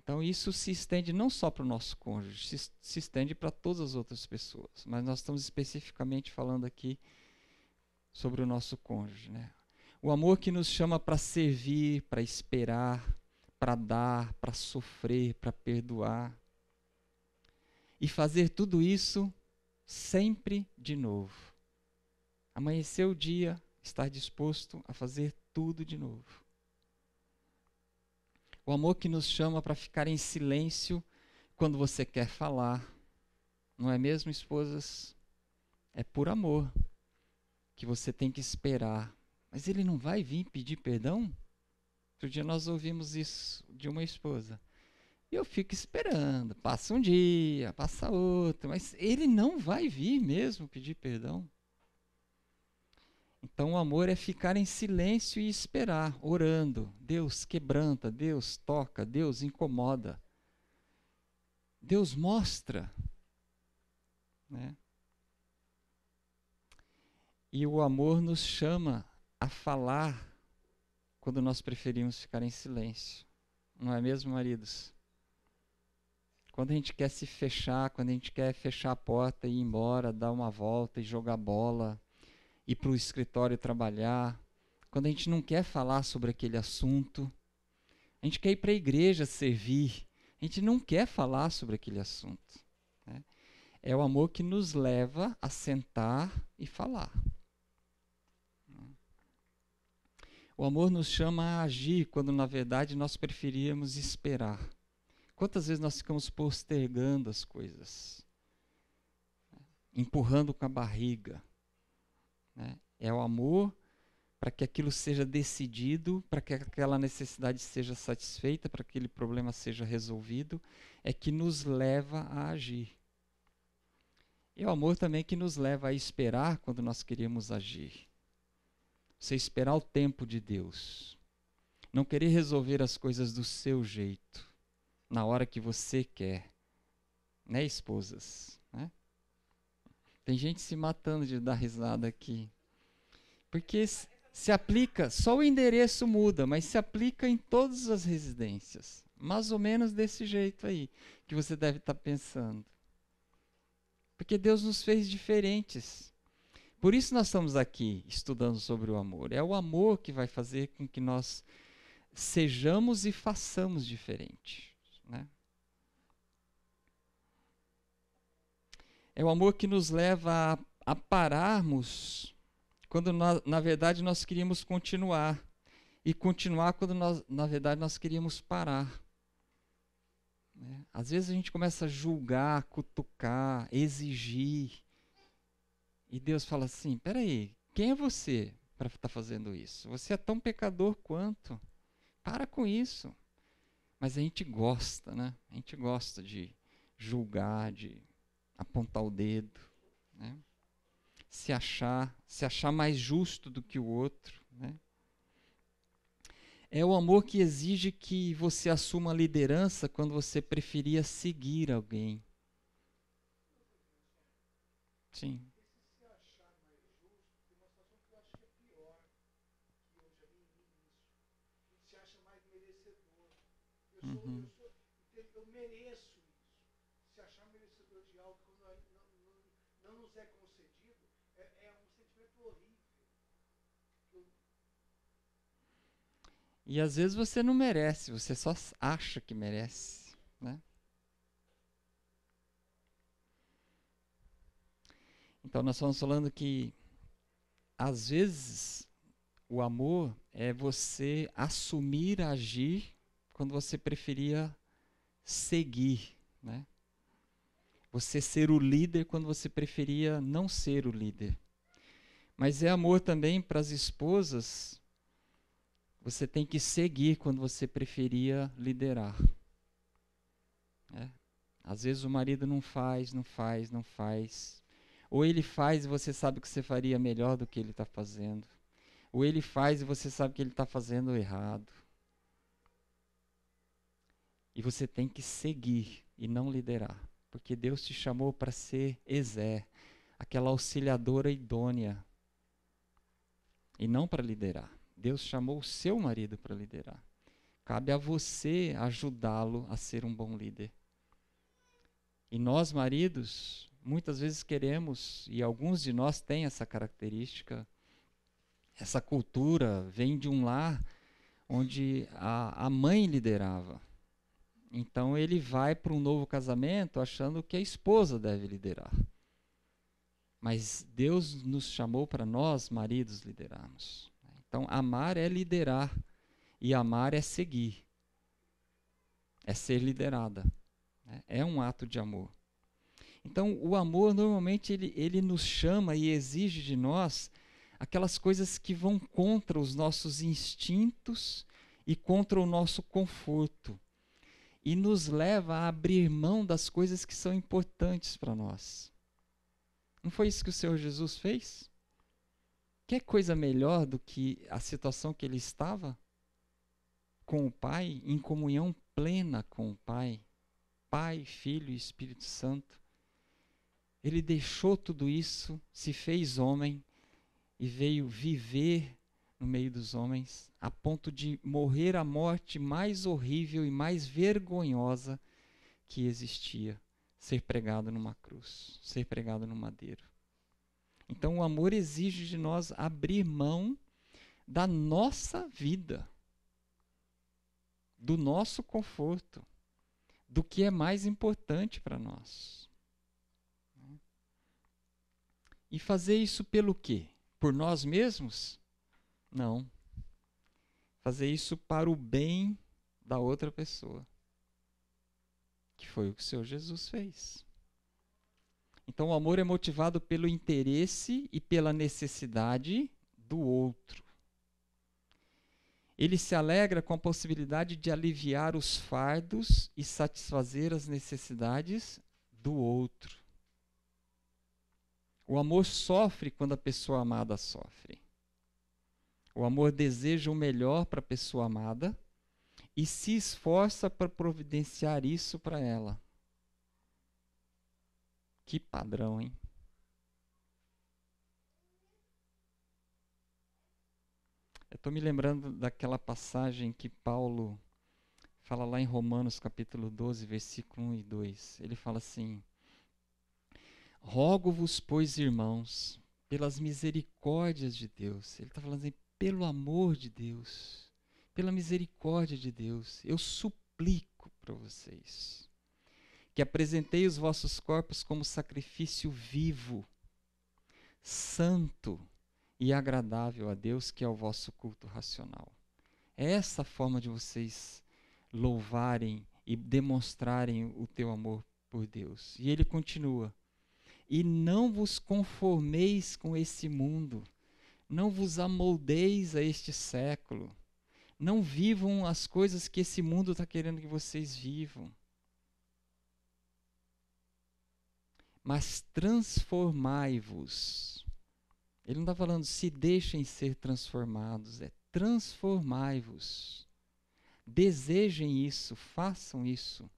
Então, Então isso se estende não só para o nosso cônjuge, se estende para todas as outras pessoas. Mas nós estamos especificamente falando aqui sobre o nosso cônjuge, né? O amor que nos chama para servir, para esperar, para dar, para sofrer, para perdoar. E fazer tudo isso sempre de novo. Amanhecer o dia, estar disposto a fazer tudo de novo. O amor que nos chama para ficar em silêncio quando você quer falar. Não é mesmo, esposas? É por amor que você tem que esperar. Mas ele não vai vir pedir perdão? Outro dia nós ouvimos isso de uma esposa. E eu fico esperando. Passa um dia, passa outro. Mas ele não vai vir mesmo pedir perdão. Então o amor é ficar em silêncio e esperar, orando. Deus quebranta, Deus toca, Deus incomoda. Deus mostra. Né? E o amor nos chama a falar quando nós preferimos ficar em silêncio. Não é mesmo, maridos? Quando a gente quer se fechar, quando a gente quer fechar a porta e ir embora, dar uma volta e jogar bola, ir para o escritório trabalhar, quando a gente não quer falar sobre aquele assunto, a gente quer ir para a igreja servir, a gente não quer falar sobre aquele assunto. Né? É o amor que nos leva a sentar e falar. O amor nos chama a agir quando, na verdade, nós preferíamos esperar. Quantas vezes nós ficamos postergando as coisas? Empurrando com a barriga. Né? É o amor para que aquilo seja decidido, para que aquela necessidade seja satisfeita, para que aquele problema seja resolvido, é que nos leva a agir. E é o amor também que nos leva a esperar quando nós queremos agir. Você esperar o tempo de Deus. Não querer resolver as coisas do seu jeito, na hora que você quer. Né, esposas? Né? Tem gente se matando de dar risada aqui. Porque se aplica, só o endereço muda, mas se aplica em todas as residências. Mais ou menos desse jeito aí, que você deve estar pensando. Porque Deus nos fez diferentes. Por isso nós estamos aqui estudando sobre o amor. É o amor que vai fazer com que nós sejamos e façamos diferente. Né? É o amor que nos leva a pararmos quando, na verdade, nós queríamos continuar. E continuar quando, na verdade, nós queríamos parar. Né? Às vezes a gente começa a julgar, cutucar, exigir. E Deus fala assim, peraí, quem é você para estar fazendo isso? Você é tão pecador quanto. Para com isso. Mas a gente gosta, né? A gente gosta de julgar, de apontar o dedo, né? Se achar mais justo do que o outro, né? É o amor que exige que você assuma a liderança quando você preferia seguir alguém. Sim. Uhum. Eu mereço isso. Se achar merecedor de algo que não nos é concedido, é um sentimento horrível. E às vezes você não merece, você só acha que merece. Né? Então nós estamos falando que às vezes o amor é você assumir, agir quando você preferia seguir, né? Você ser o líder quando você preferia não ser o líder. Mas é amor também para as esposas. Você tem que seguir quando você preferia liderar. Né? Às vezes o marido não faz. Ou ele faz e você sabe que você faria melhor do que ele está fazendo. Ou ele faz e você sabe que ele está fazendo errado. E você tem que seguir e não liderar. Porque Deus te chamou para ser Ezé, aquela auxiliadora idônea. E não para liderar. Deus chamou o seu marido para liderar. Cabe a você ajudá-lo a ser um bom líder. E nós, maridos, muitas vezes queremos, e alguns de nós têm essa característica, essa cultura vem de um lar onde a mãe liderava. Então ele vai para um novo casamento achando que a esposa deve liderar. Mas Deus nos chamou para nós, maridos, liderarmos. Então amar é liderar e amar é seguir. É ser liderada. É um ato de amor. Então o amor normalmente ele nos chama e exige de nós aquelas coisas que vão contra os nossos instintos e contra o nosso conforto. E nos leva a abrir mão das coisas que são importantes para nós. Não foi isso que o Senhor Jesus fez? Quer coisa melhor do que a situação que ele estava? Com o Pai, em comunhão plena com o Pai. Pai, Filho e Espírito Santo. Ele deixou tudo isso, se fez homem e veio viver no meio dos homens, a ponto de morrer a morte mais horrível e mais vergonhosa que existia, ser pregado numa cruz, ser pregado no madeiro. Então o amor exige de nós abrir mão da nossa vida, do nosso conforto, do que é mais importante para nós. E fazer isso pelo quê? Por nós mesmos? Não. Fazer isso para o bem da outra pessoa. Que foi o que o Senhor Jesus fez. Então o amor é motivado pelo interesse e pela necessidade do outro. Ele se alegra com a possibilidade de aliviar os fardos e satisfazer as necessidades do outro. O amor sofre quando a pessoa amada sofre. O amor deseja o melhor para a pessoa amada e se esforça para providenciar isso para ela. Que padrão, hein? Eu estou me lembrando daquela passagem que Paulo fala lá em Romanos capítulo 12, versículo 1 e 2. Ele fala assim: rogo-vos, pois, irmãos, pelas misericórdias de Deus. Ele está falando assim, pelo amor de Deus, pela misericórdia de Deus, eu suplico para vocês que apresentei os vossos corpos como sacrifício vivo, santo e agradável a Deus, que é o vosso culto racional. É essa a forma de vocês louvarem e demonstrarem o teu amor por Deus. E ele continua: e não vos conformeis com esse mundo, não vos amoldeis a este século, não vivam as coisas que esse mundo está querendo que vocês vivam, mas transformai-vos. Ele não está falando se deixem ser transformados, é transformai-vos. Desejem isso, façam isso,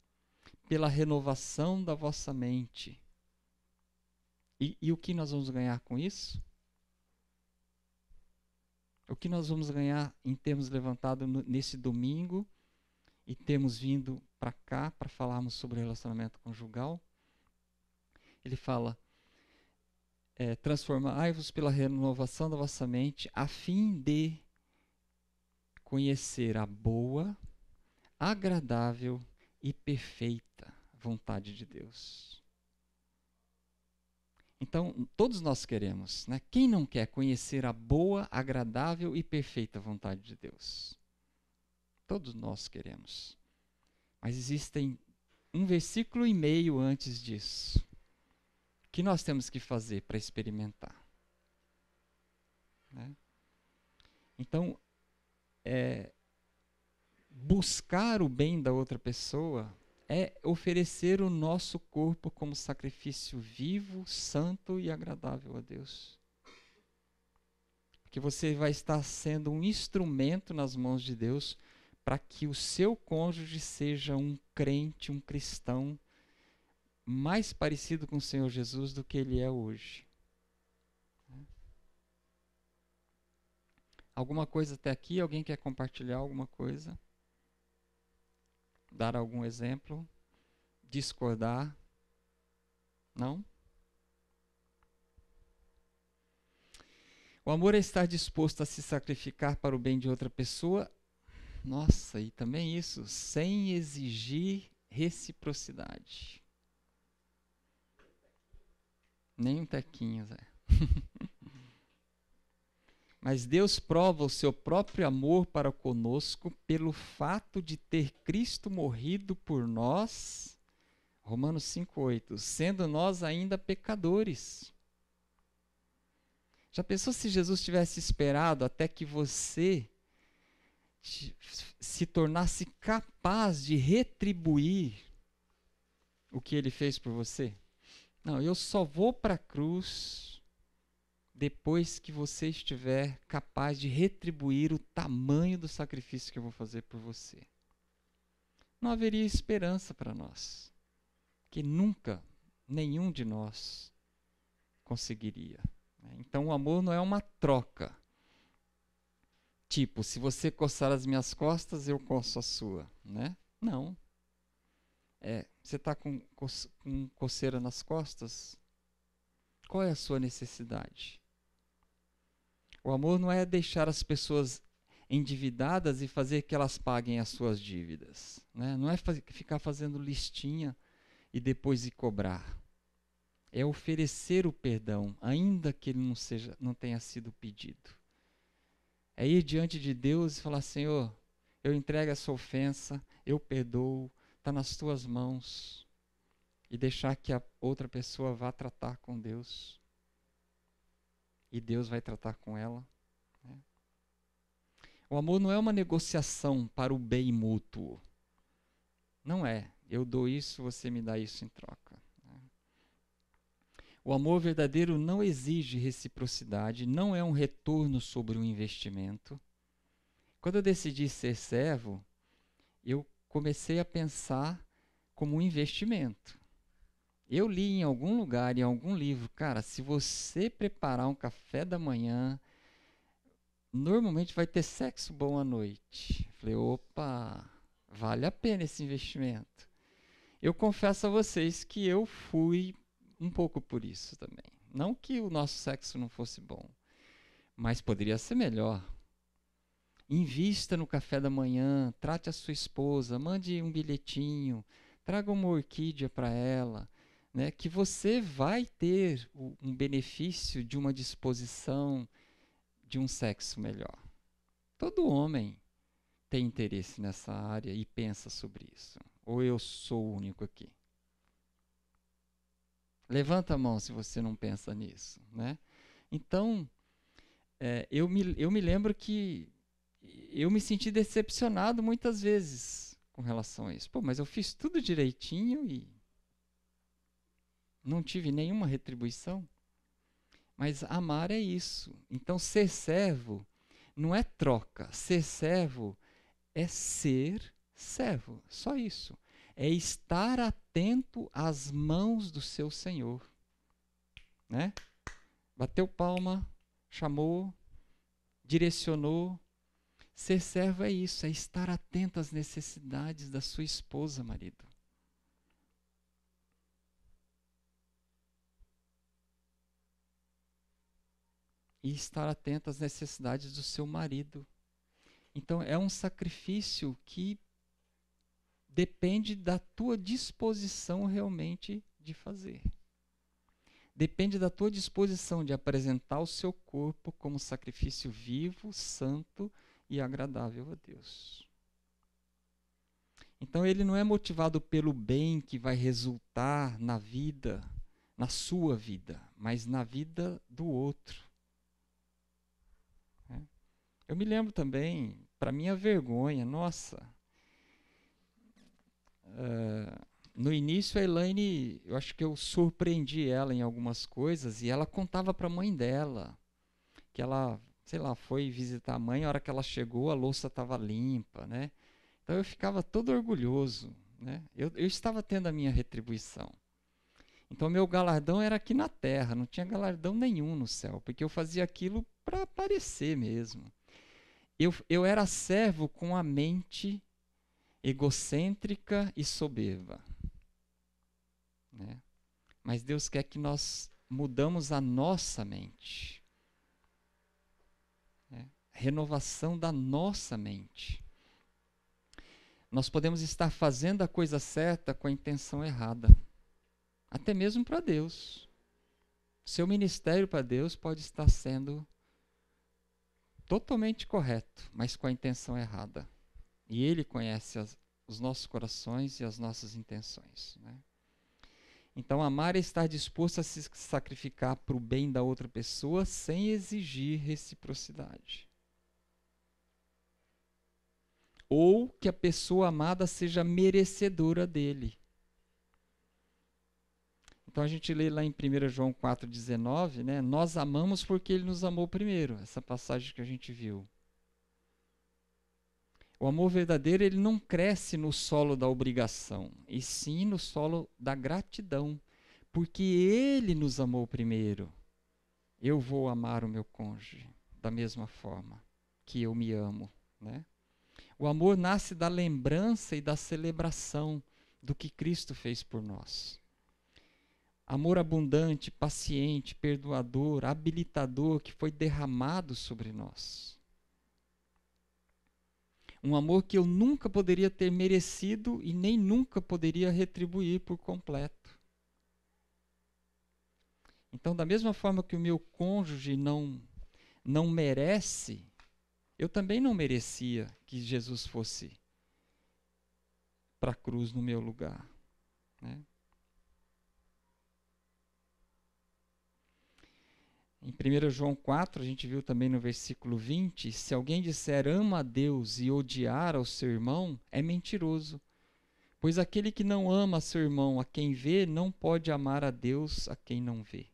pela renovação da vossa mente. E o que nós vamos ganhar com isso? O que nós vamos ganhar em termos levantado nesse domingo e termos vindo para cá para falarmos sobre relacionamento conjugal? Ele fala, transformai-vos pela renovação da vossa mente, a fim de conhecer a boa, agradável e perfeita vontade de Deus. Então, todos nós queremos, né? Quem não quer conhecer a boa, agradável e perfeita vontade de Deus? Todos nós queremos. Mas existem um versículo e meio antes disso. O que nós temos que fazer para experimentar? Né? Então, buscar o bem da outra pessoa é oferecer o nosso corpo como sacrifício vivo, santo e agradável a Deus. Porque você vai estar sendo um instrumento nas mãos de Deus para que o seu cônjuge seja um crente, um cristão, mais parecido com o Senhor Jesus do que ele é hoje. Alguma coisa até aqui? Alguém quer compartilhar alguma coisa? dar algum exemplo? Discordar? Não? O amor é estar disposto a se sacrificar para o bem de outra pessoa. Nossa, e também isso, sem exigir reciprocidade. Nem um tequinho, Zé. Mas Deus prova o seu próprio amor para conosco pelo fato de ter Cristo morrido por nós, Romanos 5,8, sendo nós ainda pecadores. Já pensou se Jesus tivesse esperado até que você se tornasse capaz de retribuir o que ele fez por você? Não, eu só vou para a cruz depois que você estiver capaz de retribuir o tamanho do sacrifício que eu vou fazer por você. Não haveria esperança para nós, que nunca nenhum de nós conseguiria. Então o amor não é uma troca. Tipo, se você coçar as minhas costas, eu coço a sua, né? Não. Você está com coceira nas costas? Qual é a sua necessidade? O amor não é deixar as pessoas endividadas e fazer que elas paguem as suas dívidas, né? Não é ficar fazendo listinha e depois ir cobrar. É oferecer o perdão, ainda que ele não tenha sido pedido. É ir diante de Deus e falar: Senhor, eu entrego essa ofensa, eu perdoo, está nas tuas mãos. E deixar que a outra pessoa vá tratar com Deus. E Deus vai tratar com ela. Né? O amor não é uma negociação para o bem mútuo. Não é. Eu dou isso, você me dá isso em troca. O amor verdadeiro não exige reciprocidade, não é um retorno sobre um investimento. Quando eu decidi ser servo, eu comecei a pensar como um investimento. Eu li em algum lugar, em algum livro, cara, se você preparar um café da manhã, normalmente vai ter sexo bom à noite. Falei, opa, vale a pena esse investimento. Eu confesso a vocês que eu fui um pouco por isso também. Não que o nosso sexo não fosse bom, mas poderia ser melhor. Invista no café da manhã, trate a sua esposa, mande um bilhetinho, traga uma orquídea para ela, né, que você vai ter um benefício de uma disposição de um sexo melhor. Todo homem tem interesse nessa área e pensa sobre isso. Ou eu sou o único aqui? Levanta a mão se você não pensa nisso, né? Então, eu me lembro que eu me senti decepcionado muitas vezes com relação a isso. Pô, mas eu fiz tudo direitinho e não tive nenhuma retribuição. Mas amar é isso. Então, ser servo não é troca. Ser servo é ser servo. Só isso. É estar atento às mãos do seu Senhor. Né? Bateu palma, chamou, direcionou. Ser servo é isso, é estar atento às necessidades da sua esposa, marido. E estar atento às necessidades do seu marido. Então, é um sacrifício que depende da tua disposição realmente de fazer. Depende da tua disposição de apresentar o seu corpo como sacrifício vivo, santo e agradável a Deus. Então, ele não é motivado pelo bem que vai resultar na vida, na sua vida, mas na vida do outro. Eu me lembro também, para minha vergonha, nossa, no início a Elaine, eu acho que eu surpreendi ela em algumas coisas e ela contava para a mãe dela que ela, sei lá, foi visitar a mãe, a hora que ela chegou a louça estava limpa, né? Então eu ficava todo orgulhoso, né? Eu estava tendo a minha retribuição. Então meu galardão era aqui na terra, não tinha galardão nenhum no céu, porque eu fazia aquilo para aparecer mesmo. Eu era servo com a mente egocêntrica e soberba, né? Mas Deus quer que nós mudamos a nossa mente, né? Renovação da nossa mente. Nós podemos estar fazendo a coisa certa com a intenção errada, até mesmo para Deus. Seu ministério para Deus pode estar sendo totalmente correto, mas com a intenção errada. E Ele conhece os nossos corações e as nossas intenções, né? Então, amar é estar disposto a se sacrificar para o bem da outra pessoa sem exigir reciprocidade. Ou que a pessoa amada seja merecedora dele. Então a gente lê lá em 1 João 4,19, né? Nós amamos porque ele nos amou primeiro, essa passagem que a gente viu. O amor verdadeiro, ele não cresce no solo da obrigação, e sim no solo da gratidão, porque ele nos amou primeiro. Eu vou amar o meu cônjuge da mesma forma que eu me amo, né? O amor nasce da lembrança e da celebração do que Cristo fez por nós. Amor abundante, paciente, perdoador, habilitador, que foi derramado sobre nós. Um amor que eu nunca poderia ter merecido e nem nunca poderia retribuir por completo. Então, da mesma forma que o meu cônjuge não merece, eu também não merecia que Jesus fosse para a cruz no meu lugar, né? Em 1 João 4, a gente viu também no versículo 20, se alguém disser ama a Deus e odiar ao seu irmão, é mentiroso. Pois aquele que não ama seu irmão a quem vê, não pode amar a Deus a quem não vê.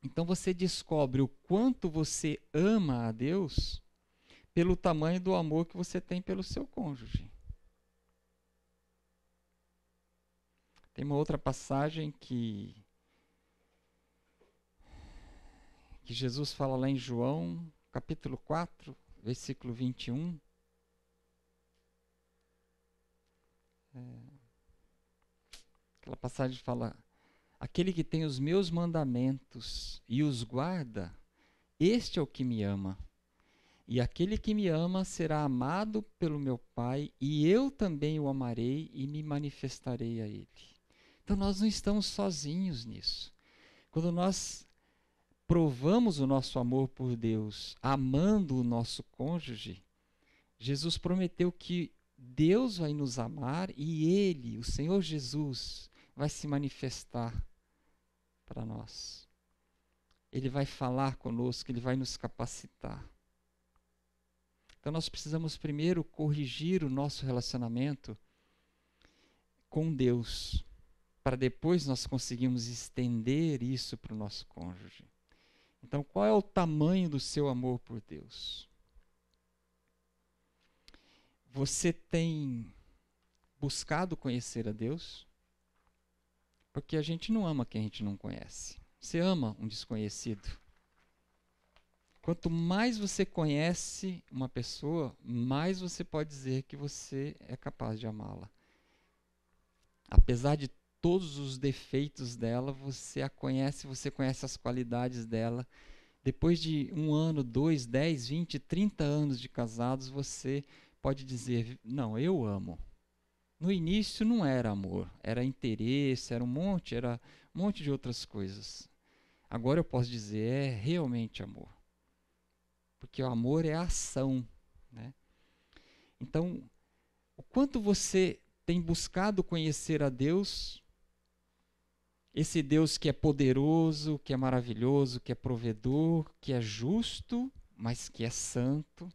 Então você descobre o quanto você ama a Deus pelo tamanho do amor que você tem pelo seu cônjuge. Tem uma outra passagem que Jesus fala lá em João, capítulo 4, versículo 21. Aquela passagem fala, aquele que tem os meus mandamentos e os guarda, este é o que me ama. E aquele que me ama será amado pelo meu Pai, e eu também o amarei e me manifestarei a ele. Então nós não estamos sozinhos nisso. Quando nós provamos o nosso amor por Deus, amando o nosso cônjuge, Jesus prometeu que Deus vai nos amar e Ele, o Senhor Jesus, vai se manifestar para nós. Ele vai falar conosco, Ele vai nos capacitar. Então nós precisamos primeiro corrigir o nosso relacionamento com Deus, para depois nós conseguirmos estender isso para o nosso cônjuge. Então, qual é o tamanho do seu amor por Deus? Você tem buscado conhecer a Deus? Porque a gente não ama quem a gente não conhece. Você ama um desconhecido? Quanto mais você conhece uma pessoa, mais você pode dizer que você é capaz de amá-la. Apesar de todos os defeitos dela, você a conhece, você conhece as qualidades dela. Depois de 1 ano, 2, 10, 20, 30 anos de casados, você pode dizer, não, eu amo. No início não era amor, era interesse, era um monte de outras coisas. Agora eu posso dizer, é realmente amor. Porque o amor é a ação, né? Então, o quanto você tem buscado conhecer a Deus, esse Deus que é poderoso, que é maravilhoso, que é provedor, que é justo, mas que é santo.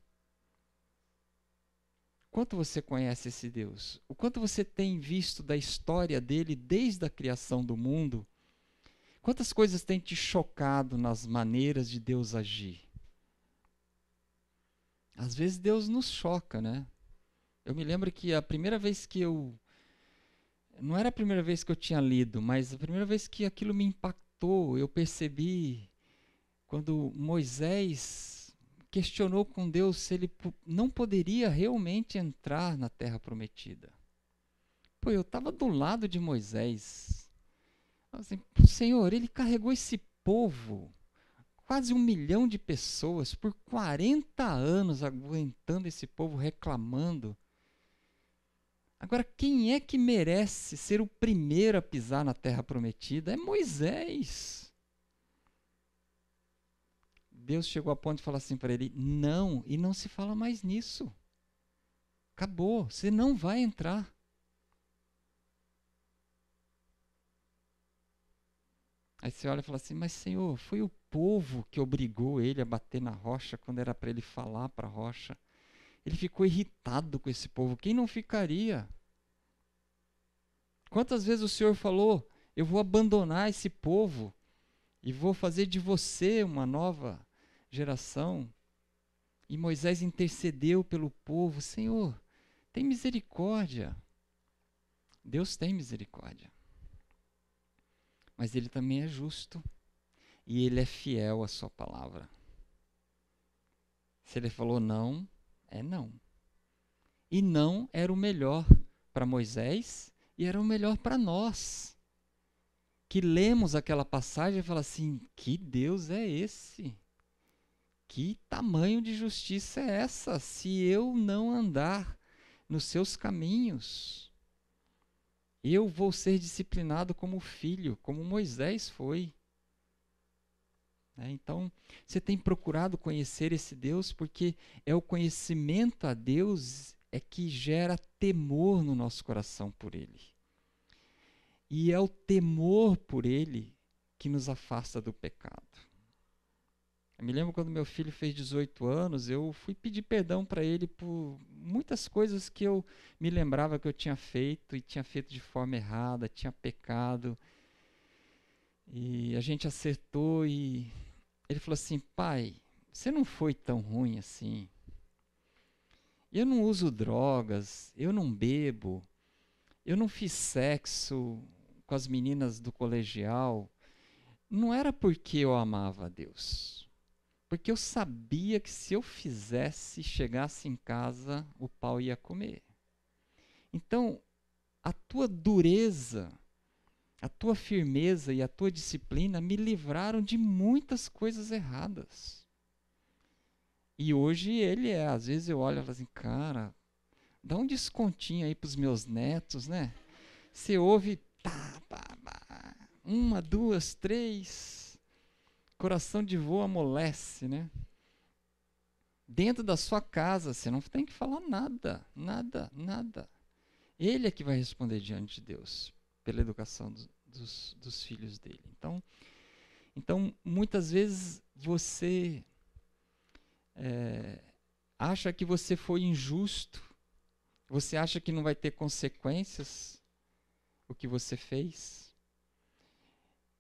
Quanto você conhece esse Deus? O quanto você tem visto da história dele desde a criação do mundo? Quantas coisas têm te chocado nas maneiras de Deus agir? Às vezes Deus nos choca, né? Eu me lembro que a primeira vez que não era a primeira vez que eu tinha lido, mas a primeira vez que aquilo me impactou, eu percebi quando Moisés questionou com Deus se ele não poderia realmente entrar na terra prometida. Pô, eu estava do lado de Moisés. Assim, Senhor, ele carregou esse povo, quase 1 milhão de pessoas, por 40 anos aguentando esse povo reclamando. Agora, quem é que merece ser o primeiro a pisar na terra prometida? É Moisés. Deus chegou a ponto de falar assim para ele, não, e não se fala mais nisso. Acabou, você não vai entrar. Aí você olha e fala assim, mas Senhor, foi o povo que obrigou ele a bater na rocha quando era para ele falar para a rocha. Ele ficou irritado com esse povo. Quem não ficaria? Quantas vezes o Senhor falou, eu vou abandonar esse povo e vou fazer de você uma nova geração? E Moisés intercedeu pelo povo. Senhor, tem misericórdia. Deus tem misericórdia. Mas ele também é justo. E ele é fiel à sua palavra. Se ele falou não, é não. E não era o melhor para Moisés e era o melhor para nós. Que lemos aquela passagem e fala assim, que Deus é esse? Que tamanho de justiça é essa? Se eu não andar nos seus caminhos, eu vou ser disciplinado como filho, como Moisés foi. Então, você tem procurado conhecer esse Deus porque é o conhecimento a Deus é que gera temor no nosso coração por Ele. E é o temor por Ele que nos afasta do pecado. Eu me lembro quando meu filho fez 18 anos, eu fui pedir perdão para ele por muitas coisas que eu me lembrava que eu tinha feito e tinha feito de forma errada, tinha pecado. E a gente acertou e ele falou assim, pai, você não foi tão ruim assim. Eu não uso drogas, eu não bebo, eu não fiz sexo com as meninas do colegial. Não era porque eu amava a Deus. Porque eu sabia que se eu fizesse, chegasse em casa, o pau ia comer. Então, a tua dureza, a tua firmeza e a tua disciplina me livraram de muitas coisas erradas. E hoje ele às vezes eu olho e falo assim, cara, dá um descontinho aí para os meus netos, né? Você ouve, tá, 1, 2, 3, coração de vô amolece, né? Dentro da sua casa, você não tem que falar nada, nada, nada. Ele é que vai responder diante de Deus, pela educação dos filhos dele. Então, muitas vezes você acha que você foi injusto, você acha que não vai ter consequências o que você fez.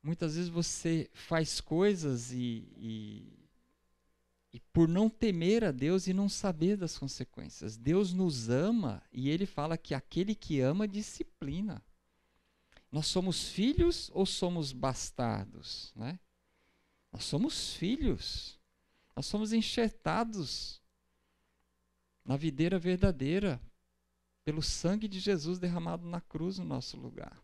Muitas vezes você faz coisas e por não temer a Deus e não saber das consequências. Deus nos ama e Ele fala que aquele que ama disciplina. Nós somos filhos ou somos bastardos, né? Nós somos filhos. Nós somos enxertados na videira verdadeira pelo sangue de Jesus derramado na cruz no nosso lugar.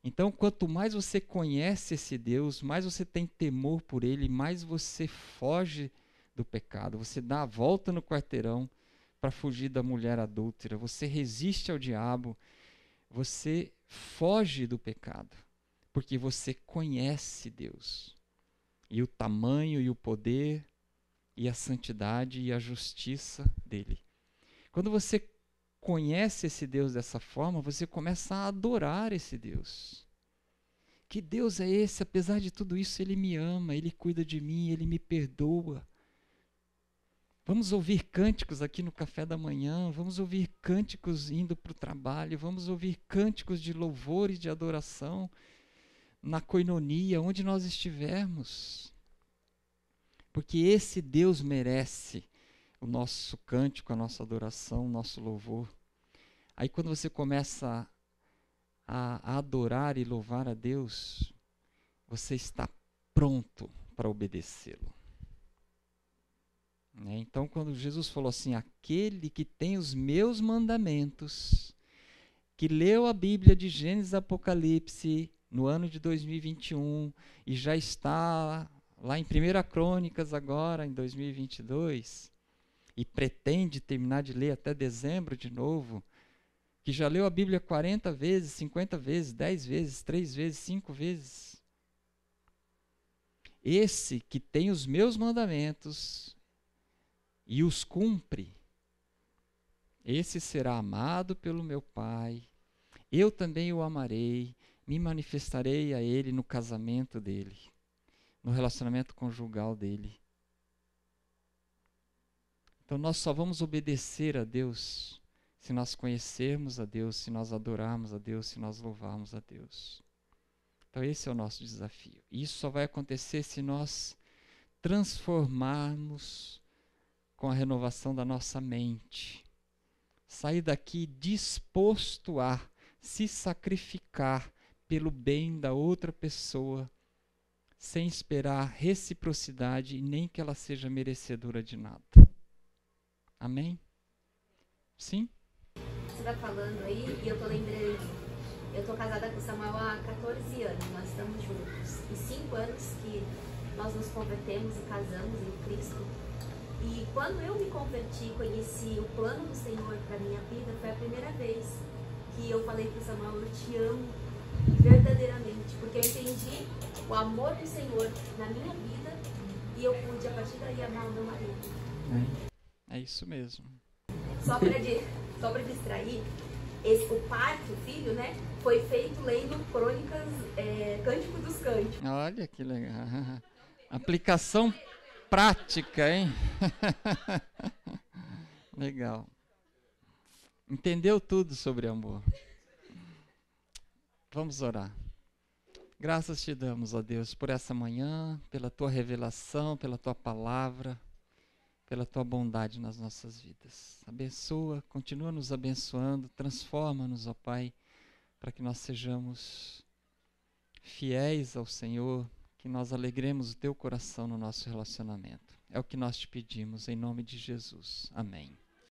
Então, quanto mais você conhece esse Deus, mais você tem temor por Ele, mais você foge do pecado. Você dá a volta no quarteirão para fugir da mulher adúltera. Você resiste ao diabo. Você foge do pecado, porque você conhece Deus. E o tamanho e o poder e a santidade e a justiça dele. Quando você conhece esse Deus dessa forma, você começa a adorar esse Deus. Que Deus é esse? Apesar de tudo isso, Ele me ama, Ele cuida de mim, Ele me perdoa. Vamos ouvir cânticos aqui no café da manhã, vamos ouvir cânticos indo para o trabalho, vamos ouvir cânticos de louvor e de adoração na coinonia, onde nós estivermos. Porque esse Deus merece o nosso cântico, a nossa adoração, o nosso louvor. Aí quando você começa a adorar e louvar a Deus, você está pronto para obedecê-lo. né? Então, quando Jesus falou assim, aquele que tem os meus mandamentos, que leu a Bíblia de Gênesis a Apocalipse no ano de 2021 e já está lá em 1 Crônicas agora, em 2022, e pretende terminar de ler até dezembro de novo, que já leu a Bíblia 40 vezes, 50 vezes, 10 vezes, 3 vezes, 5 vezes. Esse que tem os meus mandamentos e os cumpre, esse será amado pelo meu Pai, eu também o amarei, me manifestarei a ele no casamento dele, no relacionamento conjugal dele. Então nós só vamos obedecer a Deus se nós conhecermos a Deus, se nós adorarmos a Deus, se nós louvarmos a Deus. Então esse é o nosso desafio. E isso só vai acontecer se nós transformarmos com a renovação da nossa mente. Sair daqui disposto a se sacrificar pelo bem da outra pessoa, sem esperar reciprocidade e nem que ela seja merecedora de nada. Amém? Sim? Você está falando aí e eu tô lembrando. Eu estou casada com o Samuel há 14 anos, nós estamos juntos. E 5 anos que nós nos convertemos e casamos em Cristo. E quando eu me converti, conheci o plano do Senhor para minha vida, foi a primeira vez que eu falei para o Samuel, eu te amo verdadeiramente, porque eu entendi o amor do Senhor na minha vida e eu pude a partir daí amar o meu marido. É isso mesmo. Só para distrair, o parto, o filho, né, foi feito lendo Crônicas, Cântico dos Cânticos. Olha que legal. Aplicação prática, hein? Legal. Entendeu tudo sobre amor. Vamos orar. Graças te damos, ó Deus, por essa manhã, pela tua revelação, pela tua palavra, pela tua bondade nas nossas vidas. Abençoa, continua nos abençoando, transforma-nos, ó Pai, para que nós sejamos fiéis ao Senhor, que nós alegremos o teu coração no nosso relacionamento. É o que nós te pedimos, em nome de Jesus. Amém.